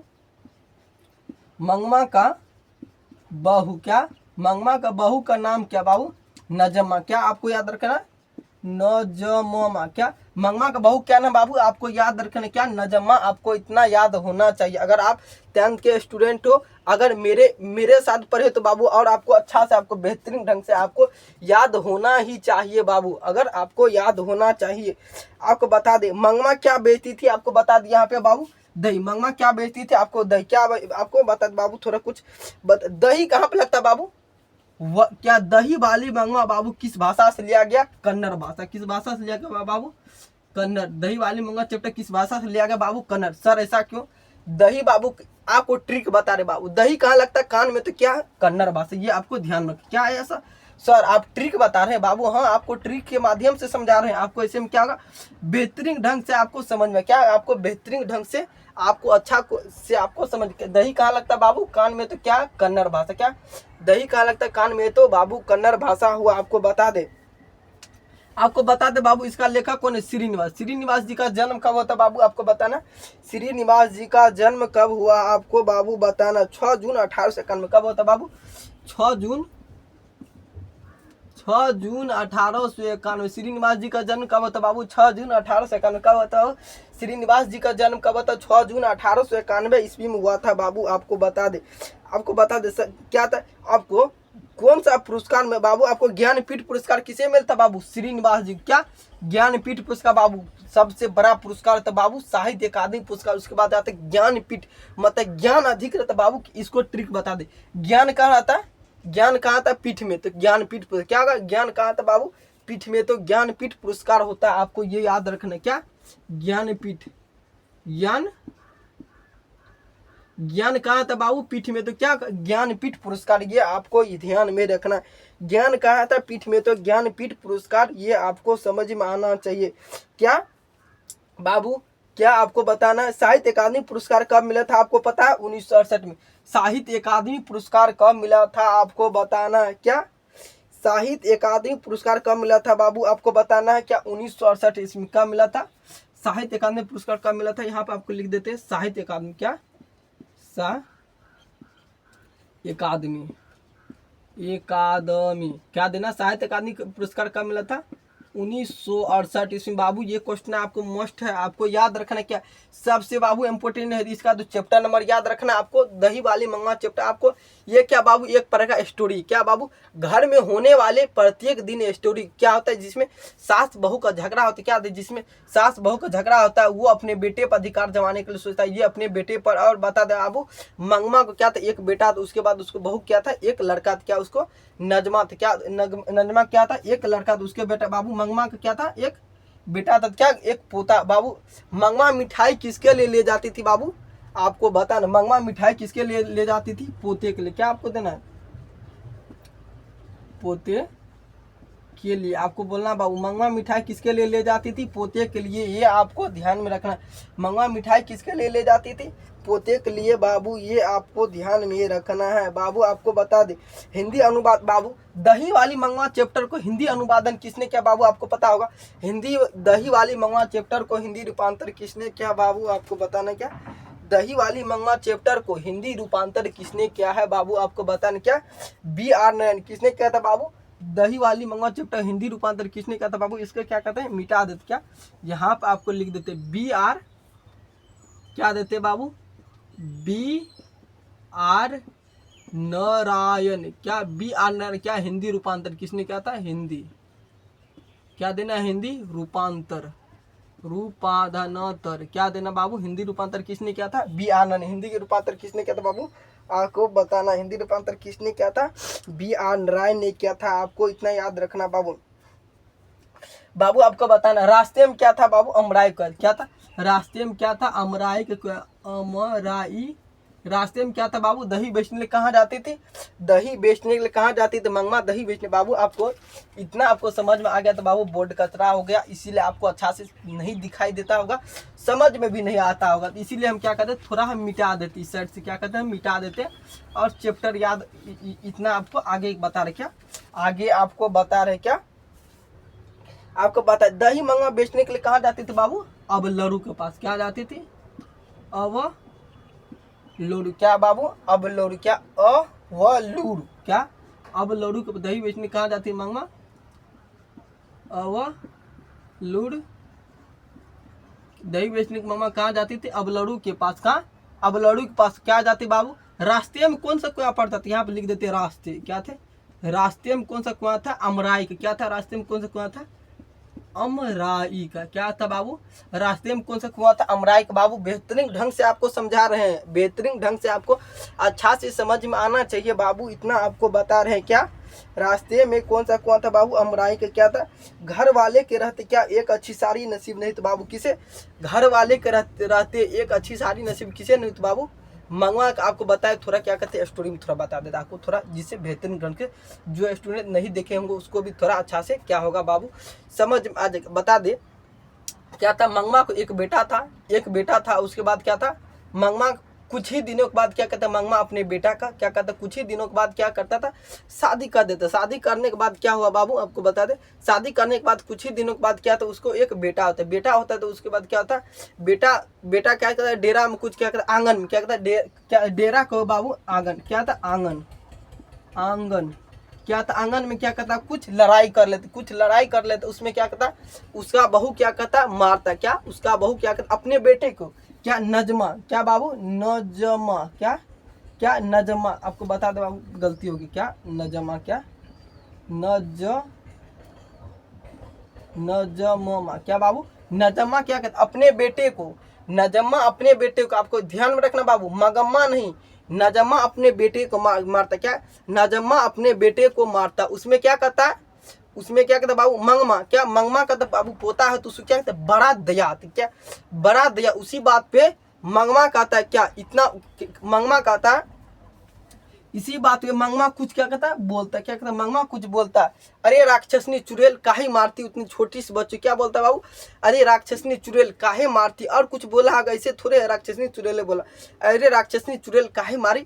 बहू। क्या, मंगमा का बहू का नाम क्या बाबू, नजमा। क्या, आपको याद रखना, नजमा। क्या, मंगमा का बहू क्या नाम बाबू, आपको याद रखना, क्या, नजमा। आपको इतना याद होना चाहिए। अगर आप 10th के स्टूडेंट हो, अगर मेरे साथ पढ़े तो बाबू, और आपको अच्छा से, आपको बेहतरीन ढंग से आपको याद होना ही चाहिए बाबू। अगर आपको याद होना चाहिए, आपको बता दे, मंगमा क्या बेचती थी, आपको बता दी यहाँ पे बाबू, दही। मंगमा क्या बेचती थी, आपको दही। क्या आपको बता बाबू, थोड़ा कुछ दही कहाँ पे लगता बाबू, क्या, दही वाली मंगवा बाबू किस भाषा से लिया गया, कन्नड़ भाषा। किस भाषा से लिया गया बाबू, कन्नड़। दही वाली मंगवा चैप्टर किस भाषा से लिया गया बाबू, कन्नड़। सर ऐसा क्यों, दही बाबू आपको ट्रिक बता रहे बाबू, दही कहाँ लगता है, कान में, तो क्या, कन्नड़ भाषा। ये आपको ध्यान रखें। क्या है ऐसा, सर आप ट्रिक बता रहे हैं बाबू, हाँ आपको ट्रिक के माध्यम से समझा रहे हैं। आपको ऐसे में क्या होगा, बेहतरीन ढंग से आपको समझ में, क्या आपको बेहतरीन ढंग से आपको अच्छा से आपको समझ के, दही कहाँ लगता है बाबू, कान में, तो क्या, कन्नड़ भाषा। क्या, दही कहाँ लगता है, कान में, तो बाबू कन्नड़ भाषा हुआ। आपको बता दे बाबू, इसका लेखक कौन है, श्रीनिवास। श्रीनिवास जी का जन्म कब होता बाबू, आपको बताना। श्रीनिवास जी का जन्म कब हुआ, आपको बाबू बताना। 6 जून 1891 कब होता बाबू, 6 जून 1891। श्रीनिवास जी का जन्म कब होता बाबू, 6 जून 1891 कब होता, श्रीनिवास जी का जन्म कब होता, 6 जून 1891 ईस्वी में हुआ था बाबू। आपको बता दे सर, क्या था, आपको कौन सा पुरस्कार में बाबू, आपको ज्ञानपीठ पुरस्कार किसे मिलता बाबू, श्रीनिवास जी। क्या, ज्ञानपीठ पुरस्कार बाबू, सबसे बड़ा पुरस्कार था बाबू, साहित्य अकादमी पुरस्कार। उसके बाद आता है ज्ञानपीठ, मतलब ज्ञान अधिक रहता बाबू। इसको ट्रिक बता दे, ज्ञान कहाँ रहता है, ज्ञान कहाँ था? पीठ में, तो ज्ञानपीठ पुरस्कार। क्या होगा? ज्ञान कहाँ था बाबू? पीठ में, तो ज्ञानपीठ पुरस्कार होता है। आपको ये याद रखना, क्या? ज्ञानपीठ, ज्ञान कहाँ था बाबू? पीठ में, तो क्या? ज्ञानपीठ पुरस्कार। ये आपको ध्यान में रखना। ज्ञान कहाँ था? पीठ में, तो ज्ञानपीठ पुरस्कार। ये आपको समझ में आना चाहिए। क्या बाबू? क्या आपको बताना है साहित्य अकादमी पुरस्कार कब मिला था? आपको पता है? 1968 में। साहित्य अकादमी पुरस्कार कब मिला था? आपको बताना है। क्या साहित्य अकादमी पुरस्कार कब मिला था बाबू? आपको बताना है। क्या 1968 ईस्वी में कब मिला था? साहित्य अकादमी पुरस्कार कब मिला था? यहाँ पे आपको लिख देते हैं साहित्य अकादमी। क्या? अकादमी, क्या देना? साहित्य अकादमी पुरस्कार कब मिला था? 1968 ईस्वी। बाबू ये क्वेश्चन आपको मस्ट है, आपको याद रखना। क्या सबसे बाबू इम्पोर्टेंट है इसका? तो चैप्टर नंबर याद रखना आपको, दही वाली मंगवा चैप्टर। आपको ये क्या बाबू? एक तरह का स्टोरी। क्या बाबू? घर में होने वाले प्रत्येक दिन स्टोरी। क्या होता है? जिसमें सास बहू का झगड़ा होता है। क्या? जिसमें सास बहू का झगड़ा होता है, वो अपने बेटे पर अधिकार जमाने के लिए सोचता है। ये अपने बेटे पर। और बता दे बाबू, मंगमा को क्या था? एक बेटा था। उसके बाद उसको बहू क्या था? एक लड़का था। क्या? उसको नजमा था। क्या? नजमा क्या था? एक लड़का था। उसके बेटा बाबू मंगमा का क्या था? एक बेटा था। क्या? एक पोता। बाबू मंगमा मिठाई किसके लिए ले जाती थी बाबू? आपको बताना। मंगमा मिठाई किसके लिए ले जाती थी? पोते के लिए। क्या आपको देना है? पोते के लिए। आपको बोलना बाबू, मंगवा मिठाई किसके लिए ले जाती थी? पोते के लिए। ये आपको ध्यान में रखना। मंगवा मिठाई किसके लिए ले जाती थी? पोते के लिए बाबू। ये आपको ध्यान में रखना है बाबू। आपको बता दे हिंदी अनुवाद बाबू, दही वाली मंगवा चैप्टर को हिंदी अनुवादन किसने किया बाबू? आपको पता होगा। हिंदी दही वाली मंगवा चैप्टर को हिंदी रूपांतर किसने किया बाबू? आपको बताना। क्या? दही वाली मंगवा चैप्टर को हिंदी रूपांतर किसने किया है बाबू? आपको बताना। क्या? BR नारायण। किसने किया था बाबू? दही वाली मंगवा चैप्टर हिंदी रूपांतर किसने किया था बाबू? इसको क्या कहते हैं? मिटा देते। क्या? यहाँ पे आपको लिख देते BR, क्या देते बाबू? BR नारायण। क्या? BR नारायण। क्या? हिंदी रूपांतर किसने किया था? हिंदी, क्या देना? हिंदी रूपांतर, रूपाधानतर। क्या देना बाबू? हिंदी रूपांतर किसने किया था? BR नारायण। हिंदी के रूपांतर किसने किया था बाबू? आपको बताना। हिंदी रूपांतर किसने किया था? BR नारायण ने किया था। आपको इतना याद रखना बाबू। बाबू आपको बताना रास्ते में क्या था बाबू? अमराई का। क्या था? रास्ते में क्या था? अमराई का। अमराई। रास्ते में क्या था बाबू? दही बेचने के लिए कहाँ जाती थी? दही बेचने के लिए कहाँ जाती थी? मंगमा दही बेचने। बाबू आपको इतना आपको समझ में आ गया तो बाबू बोर्ड कचरा हो गया, इसीलिए आपको अच्छा से नहीं दिखाई देता होगा, समझ में भी नहीं आता होगा। इसीलिए हम क्या करते, थोड़ा हम मिटा देते इस साइड से। क्या करते हैं? मिटा देते। और चैप्टर याद इतना आपको आगे बता रहे। क्या आगे आपको बता रहे? क्या आपको पता है दही मंगवा बेचने के लिए कहाँ जाती थी बाबू? अब लड़ू के पास। क्या जाती थी? अब लूरू। क्या बाबू? अब लूरू। क्या? व लूरू। क्या? अब लूरू के दही बेचने कहाँ जाती है मंगवा? अब लूर दही बेचने की मंगवा कहाँ जाती थी? अब लड़ू के पास। कहाँ? अब लड़ू के पास क्या जाती बाबू? रास्ते में कौन सा कुआं पड़ता था? यहाँ पे लिख देते रास्ते। क्या थे? रास्ते में कौन सा कुआं था? अमराई का। क्या था? रास्ते में कौन सा कुआं था? अमराई का। क्या था बाबू? रास्ते में कौन सा कुआं था? अमराई का। बाबू बेहतरीन ढंग से आपको समझा रहे हैं, बेहतरीन ढंग से आपको अच्छा से समझ में आना चाहिए बाबू, इतना आपको बता रहे हैं। क्या रास्ते में कौन सा कुआं था बाबू? अमराई का। क्या था? घर वाले के रहते क्या एक अच्छी सारी नसीब नहीं तो बाबू? किसे? घर वाले के रहते एक अच्छी सारी नसीब किसे नहीं तो बाबू? मंगवा आपको बताए। थोड़ा क्या कहते हैं स्टोरी में थोड़ा बता देता आपको, थोड़ा जिससे बेहतरीन ढंग के जो स्टूडेंट नहीं देखे होंगे उसको भी थोड़ा अच्छा से क्या होगा बाबू समझ आ जाएगा। बता दे क्या था? मंगवा को एक बेटा था, एक बेटा था। उसके बाद क्या था? मंगवा कुछ ही दिनों के बाद क्या कहता? मंगवा अपने बेटा का क्या कहता? कुछ ही दिनों के बाद क्या करता था? शादी कर देता। शादी करने के बाद क्या हुआ बाबू? आपको बता दे। शादी करने के बाद कुछ ही दिनों के बाद क्या था? उसको एक बेटा होता है। बेटा होता है तो उसके बाद क्या होता है? बेटा क्या कहता है? डेरा में कुछ क्या कहता है? आंगन में क्या कहता है? डेरा को बाबू आंगन। क्या था? आंगन। आंगन क्या था? आंगन में क्या कहता? कुछ लड़ाई कर लेते। उसमें क्या कहता? उसका बहू क्या कहता? मारता। क्या? उसका बहू क्या कहता? अपने बेटे को क्या? नजमा। क्या बाबू? नजमा। क्या नजमा? आपको बता दो बाबू गलती होगी। क्या नजमा? क्या नजमा? क्या बाबू? नजमा क्या कहता? अपने बेटे को। नजमा अपने बेटे को। आपको ध्यान में रखना बाबू, मगम्मा नहीं, नजमा अपने बेटे को मारता, क्या नजमा अपने बेटे को मारता, उसमें क्या कहता है, उसमें क्या कहता है बाबू, मंगमा, क्या मंगमा का तो बाबू पोता है तो उसको क्या कहता है, बड़ा दया, क्या बड़ा दया। उसी बात पे मंगमा कहता है क्या, इतना मंगमा कहता है, इसी बात पे मंगमा कुछ क्या कहता है, बोलता है, क्या कहता है मंगमा कुछ बोलता है, अरे राक्षसनी चुड़ैल काहे मारती उतनी छोटी सी बच्ची, क्या बोलता है बाबू, अरे राक्षसनी चुड़ैल काहे मारती, और कुछ बोला है ऐसे थोड़े राक्षसनी चुड़ैल बोला, अरे राक्षसनी चुड़ैल काहे मारी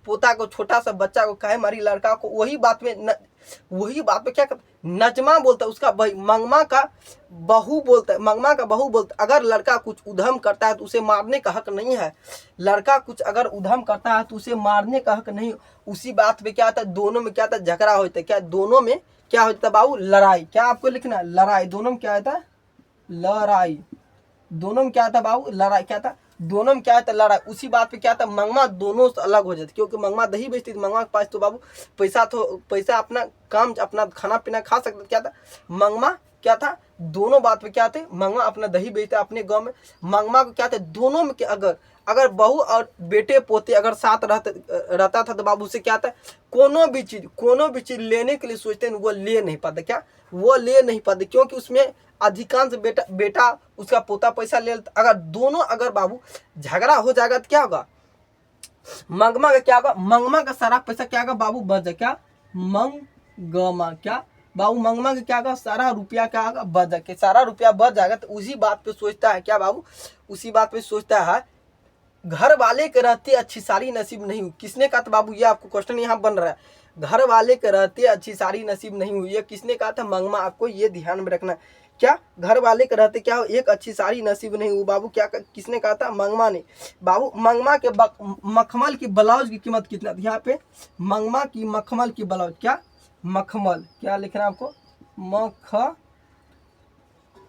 पोता को, छोटा सा बच्चा को काहे मारी लड़का को, वही बात में वही बात पे क्या कहता, नजमा बोलता है, उसका भाई मंगमा का बहू बोलता है, मंगमा का बहू बोलता है, अगर लड़का कुछ उधम करता है तो उसे मारने का हक नहीं है, लड़का कुछ अगर उधम करता है तो उसे मारने का हक नहीं। उसी बात पे क्या आता है, दोनों में क्या आता है, झगड़ा होता है, क्या दोनों में क्या होता है बाबू, लड़ाई, क्या आपको लिखना है, लड़ाई, दोनों में क्या होता है, लड़ाई, दोनों में क्या था बाबू, लड़ाई, क्या था, दोनों में क्या था, लड़ाई। उसी बात पे क्या था, मंगमा दोनों से अलग हो जाती, क्योंकि मंगमा दही बेचती थी, मंगमा के पास तो बाबू पैसा, तो पैसा अपना काम अपना खाना पीना खा सकता, क्या था मंगमा क्या था, दोनों बात पे क्या थे, मंगमा अपना दही बेचता अपने गांव में, मंगमा को क्या था, दोनों में अगर अगर बहू और बेटे पोते अगर साथ रहता था तो बाबू से क्या था, कोनो भी चीज लेने के लिए सोचते हैं वो ले नहीं पाते, क्या वो ले नहीं पाते, क्योंकि उसमें अधिकांश बेटा उसका पोता पैसा ले लेता। अगर दोनों अगर बाबू झगड़ा हो जाएगा तो क्या होगा, मंगमा का क्या होगा, मंगमा का सारा पैसा क्या होगा बाबू बच जाए, क्या मंगमा, क्या बाबू मंगमा का क्या होगा, सारा रुपया क्या होगा बच जाए, सारा रुपया बच जाएगा। तो उसी बात पे सोचता है क्या बाबू, उसी बात पे सोचता है, घर वाले के रहते अच्छी सारी नसीब नहीं हुई, किसने कहा था बाबू, ये आपको क्वेश्चन यहाँ बन रहा है, घर वाले के रहते अच्छी सारी नसीब नहीं हुई है, किसने कहा था, मंगमा, आपको ये ध्यान में रखना, क्या घर वाले के रहते क्या एक अच्छी सारी नसीब नहीं हुई बाबू, क्या किसने कहा था, मंगमा ने। बाबू मंगमा के मखमल की ब्लाउज की कीमत कितना थी, यहाँ पे मंगमा की मखमल की ब्लाउज, क्या मखमल, क्या लिखना है आपको,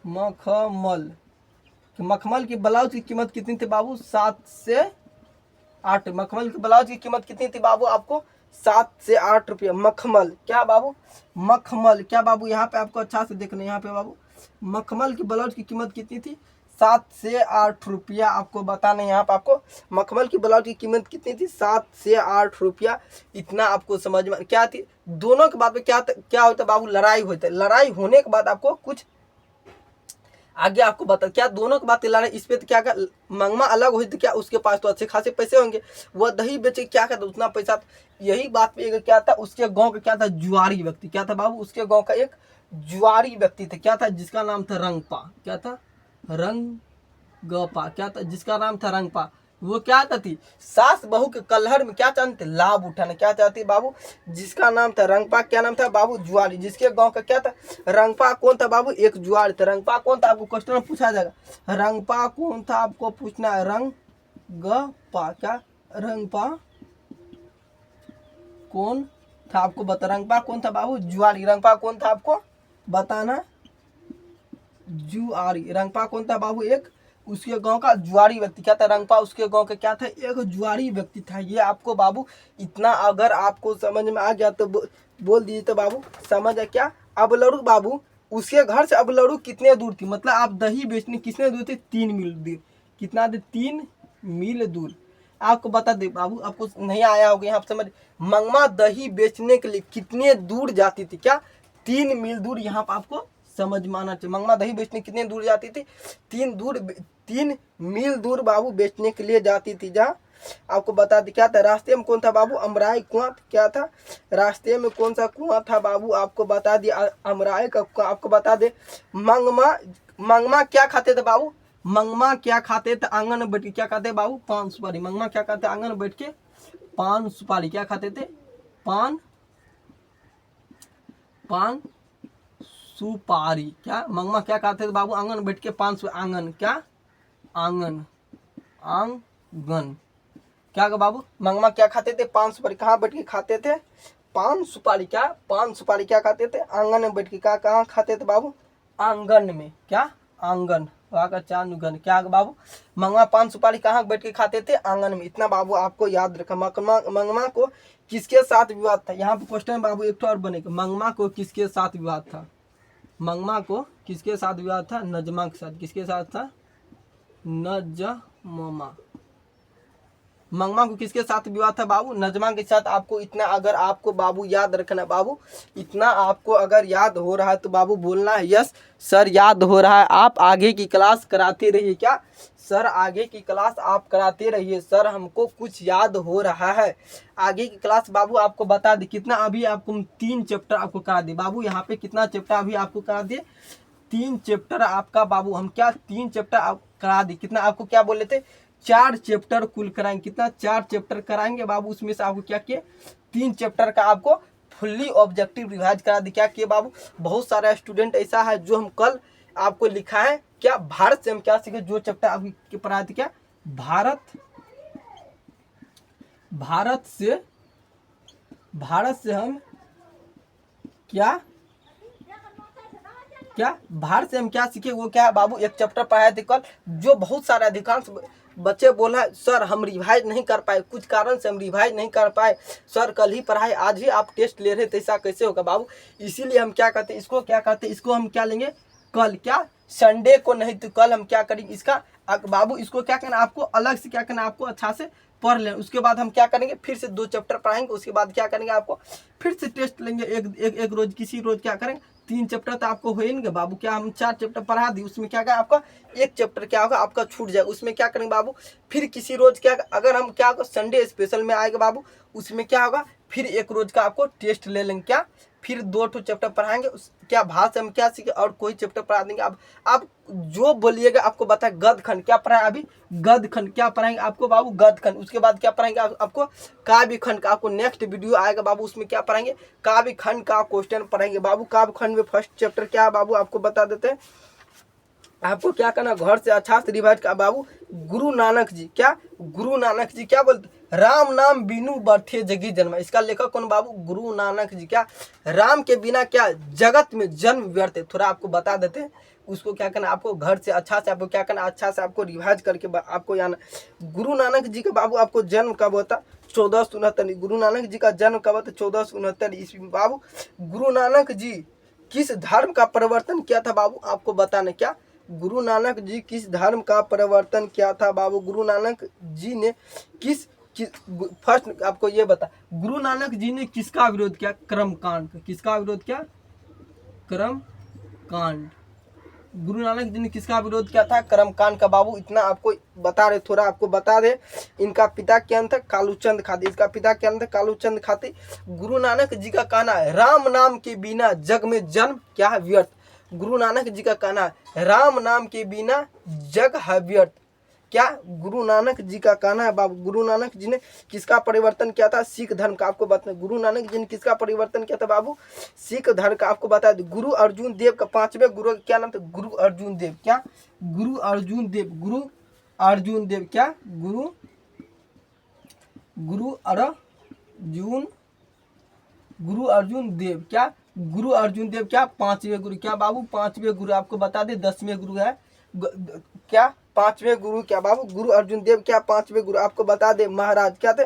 मखमल, मखमल की ब्लाउज की कीमत कितनी थी बाबू, 7 से 8, मखमल की ब्लाउज की कीमत कितनी थी बाबू आपको, 7 से 8 रुपये, मखमल, क्या बाबू मखमल, क्या बाबू यहाँ पे आपको अच्छा से देखना, यहाँ पे बाबू मखमल की ब्लाउज की कीमत कितनी थी, 7 से 8 रुपया, आपको बताना यहाँ पे आपको मखमल की ब्लाउज की कीमत कितनी थी, 7 से 8 रुपया, इतना आपको समझ में क्या थी। दोनों के बाद में क्या होता है बाबू, लड़ाई होता है, लड़ाई होने के बाद आपको कुछ आगे आपको बता, क्या दोनों की बात लड़ाई, इस पे तो क्या मंगमा अलग हुई तो क्या उसके पास तो अच्छे खासे पैसे होंगे, वह दही बेचे क्या कहता उतना पैसा, यही बात पे क्या था, उसके गांव का क्या था, जुआरी व्यक्ति, क्या था बाबू, उसके गांव का एक जुआरी व्यक्ति था, क्या था, जिसका नाम था रंगपा, क्या था रंगपा, क्या था, जिसका नाम था रंगपा। वो क्या कहती, सास बहू के कलहर में क्या चाहते, लाभ उठाना, क्या चाहती बाबू, जिसका नाम था रंगपा, क्या नाम था बाबू, जुआरी, जिसके गांव का क्या था, रंगपा कौन था बाबू, एक जुआरी था, रंगपा कौन था, आपको क्वेश्चन में पूछा जाएगा, रंगपा कौन था आपको पूछना है, रंगपा, क्या रंगपा कौन था आपको बता, रंगपा कौन था बाबू, जुआरी, रंगपा कौन था आपको बताना, जुआरी, रंगपा कौन था बाबू, एक उसके गांव का जुआरी व्यक्ति, क्या था, रंगपा उसके गांव का क्या था, एक जुआरी व्यक्ति था। ये आपको बाबू इतना अगर आपको समझ में आ गया तो बोल दीजिए तो बाबू समझ है क्या। अब लड़ू बाबू उसके घर से अब लड़ू कितने दूर थी, मतलब आप दही बेचने कितने दूर थे, 3 मील दूर, कितना दूर, 3 मील दूर। आपको बता दे बाबू, आपको नहीं आया होगा यहाँ समझ, मंगमा दही बेचने के लिए कितने दूर जाती थी, क्या 3 मील दूर, यहाँ पर आपको समझ में आना चाहिए। मंगमा दही बेचने कितने दूर जाती थी, 3 मील दूर बाबू बेचने के लिए जाती थी। जहाँ आपको बता दी क्या था, रास्ते में कौन था बाबू, अमराई कुआं, क्या था रास्ते में कौन सा कुआं था बाबू, आपको बता दिया अमराई का। आपको बता दे मंगमा क्या खाते थे बाबू, मंगमा क्या खाते थे, आंगन में बैठ के क्या खाते बाबू, पान सुपारी। मंगमा क्या खाते, आंगन में बैठ के पान सुपारी, क्या खाते थे, पान सुपारी। क्या मंगमा क्या खाते थे बाबू, आंगन में बैठ के पान सुपारी, आंगन, क्या आंगन क्या बाबू, मंगमा क्या खाते थे, पान सुपारी। कहाँ बैठ के खाते थे, पान सुपारी, क्या पान सुपारी क्या खाते थे, आंगन में बैठ के। कहाँ खाते थे बाबू, आंगन में, क्या आंगन, वहाँ का चांदगन, क्या बाबू मंगमा पान सुपारी कहाँ बैठ के खाते थे, आंगन में। इतना बाबू आपको याद रखा। मंगमा को किसके साथ विवाद था, यहाँ पे क्वेश्चन बाबू एक और बनेगा, मंगमा को किसके साथ विवाद था, मंगमा को किसके साथ विवाद था, नजमा के साथ। किसके साथ था, नजमा, मंगमा को किसके साथ विवाह था बाबू? नजमा के साथ। आपको इतना अगर आपको बाबू याद रखना बाबू, इतना आपको अगर याद हो रहा है तो बाबू बोलना है यस सर याद हो रहा है। आप आगे की क्लास कराते रहिए। क्या सर? आगे की क्लास आप कराते रहिए सर, हमको कुछ याद हो रहा है। आगे की क्लास बाबू आपको बता दी कितना, अभी आपको 3 चैप्टर आपको करा दिए बाबू। यहाँ पे कितना चैप्टर अभी आपको करा दिए? 3 चैप्टर आपका बाबू। हम क्या 3 चैप्टर आप करा दी? कितना आपको क्या बोले थे? 4 चैप्टर कुल कराएंगे। कितना? 4 चैप्टर कराएंगे बाबू। उसमें से आपको क्या किए? 3 चैप्टर का आपको फुल्ली ऑब्जेक्टिव रिवाइज करा दी। क्या किए बाबू? बहुत सारा स्टूडेंट ऐसा है जो हम कल आपको लिखा है क्या, भारत से हम क्या सीखे, जो चैप्टर आपकी पढ़ाए थे क्या, भारत से हम भारत से हम क्या सीखे, वो क्या है बाबू? एक चैप्टर पढ़ाए थे कल, जो बहुत सारे अधिकांश बच्चे बोला सर हम रिवाइज नहीं कर पाए, कुछ कारण से हम रिवाइज नहीं कर पाए सर, कल ही पढ़ाए आज ही आप टेस्ट ले रहे थे, ऐसा कैसे होगा बाबू? इसीलिए हम क्या कहते हैं इसको, क्या कहते हैं इसको, हम क्या लेंगे कल, क्या संडे को नहीं तो कल हम क्या करेंगे इसका बाबू, इसको क्या करना आपको अलग से, क्या करना आपको अच्छा से पढ़ लें। उसके बाद हम क्या करेंगे, फिर से 2 चैप्टर पढ़ाएंगे। उसके बाद क्या करेंगे, आपको फिर से टेस्ट लेंगे एक रोज, किसी रोज क्या करेंगे 3 चैप्टर तो आपको होएंगे बाबू। क्या हम 4 चैप्टर पढ़ा दी, उसमें क्या क्या आपका 1 चैप्टर क्या होगा आपका छूट जाए। उसमें क्या करेंगे बाबू, फिर किसी रोज क्या, अगर हम क्या संडे स्पेशल में आएगा बाबू, उसमें क्या होगा फिर 1 रोज का आपको टेस्ट ले लेंगे। क्या फिर 2 चैप्टर पढ़ाएंगे। क्या भाषा से हम क्या सीखे और कोई चैप्टर पढ़ा देंगे। आप जो बोलिएगा आपको बताए। गद्य खंड क्या पढ़ाए अभी, गद्य खंड क्या पढ़ाएंगे आपको बाबू, गद्य खंड। उसके बाद क्या पढ़ाएंगे आपको काव्य खंड का, आपको नेक्स्ट वीडियो आएगा बाबू, उसमें क्या पढ़ाएंगे काव्य खंड का क्वेश्चन पढ़ाएंगे बाबू। काव्य खंड में फर्स्ट चैप्टर क्या है बाबू, आपको बता देते हैं। आपको क्या करना, घर से अच्छा से रिवाइज का बाबू। गुरु नानक जी, क्या गुरु नानक जी क्या बोलते, राम नाम बिनु बरथे जगी जन्म। इसका लेखक कौन बाबू, गुरु नानक जी। क्या राम के बिना क्या जगत में जन्म व्यर्थ है, थोड़ा आपको बता देते हैं। उसको क्या करना आपको घर से अच्छा से आपको क्या करना, अच्छा से आपको रिवाइज करके आपको याना। गुरु नानक जी का बाबू आपको जन्म कब होता, 1469। गुरु नानक जी का जन्म कब होता, 1469 ईस्वी में बाबू। गुरु नानक जी किस धर्म का परिवर्तन किया था बाबू, आपको बताना। क्या गुरु नानक जी किस धर्म का परिवर्तन किया था बाबू, गुरु नानक जी ने किस फर्स्ट आपको ये बता, गुरु नानक जी ने किसका विरोध किया, कर्म कांड। किसका विरोध किया, कर्म कांड। गुरु नानक जी ने किसका विरोध किया था, कर्म कांड का बाबू। इतना आपको बता रहे, थोड़ा आपको बता दे। इनका पिता क्या नाम था, कालूचंद खाती। इसका पिता क्या नाम था, कालूचंद खाती। गुरु नानक जी का कहना है राम नाम के बिना जग में जन्म क्या है, व्यर्थ। गुरु नानक जी का कहना है राम नाम के बिना जग है व्यर्थ। क्या गुरु नानक जी का कहना है बाबू। गुरु नानक जी ने किसका परिवर्तन किया था, सिख धर्म का। आपको बता, गुरु नानक जी ने किसका परिवर्तन किया था बाबू, सिख धर्म का। आपको बता दो गुरु अर्जुन देव का 5वें गुरु क्या नाम था, गुरु अर्जुन देव। क्या गुरु अर्जुन देव, गुरु अर्जुन देव। क्या गुरु अर्जुन देव। क्या गुरु अर्जुन देव क्या 5वें गुरु। क्या बाबू 5वें गुरु। आपको बता दे 10वें गुरु है क्या 5वें गुरु। क्या बाबू गुरु अर्जुन देव क्या 5वें गुरु। आपको बता दे महाराज क्या थे,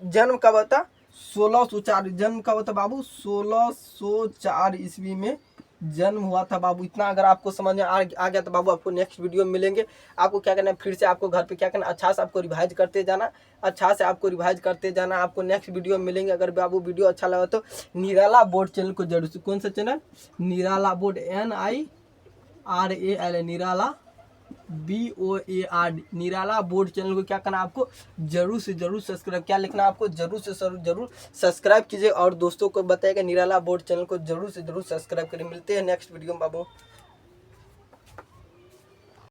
जन्म कब होता 1604। जन्म कब होता बाबू 1604 ईस्वी में जन्म हुआ था बाबू। इतना अगर आपको समझ में आ गया तो बाबू आपको नेक्स्ट वीडियो में मिलेंगे। आपको क्या करना है, फिर से आपको घर पे क्या करना, अच्छा से आपको रिवाइज करते जाना, अच्छा से आपको रिवाइज करते जाना। आपको नेक्स्ट वीडियो में मिलेंगे। अगर बाबू वीडियो अच्छा लगा तो निराला बोर्ड चैनल को जरूर से, कौन सा चैनल, निराला बोर्ड NIRAL, निराला BOARD, निराला बोर्ड चैनल को क्या करना आपको जरूर से जरूर सब्सक्राइब, क्या लिखना आपको जरूर से जरूर सब्सक्राइब कीजिए और दोस्तों को बताइएगा निराला बोर्ड चैनल को जरूर से जरूर सब्सक्राइब करें। मिलते हैं नेक्स्ट वीडियो में बाबू।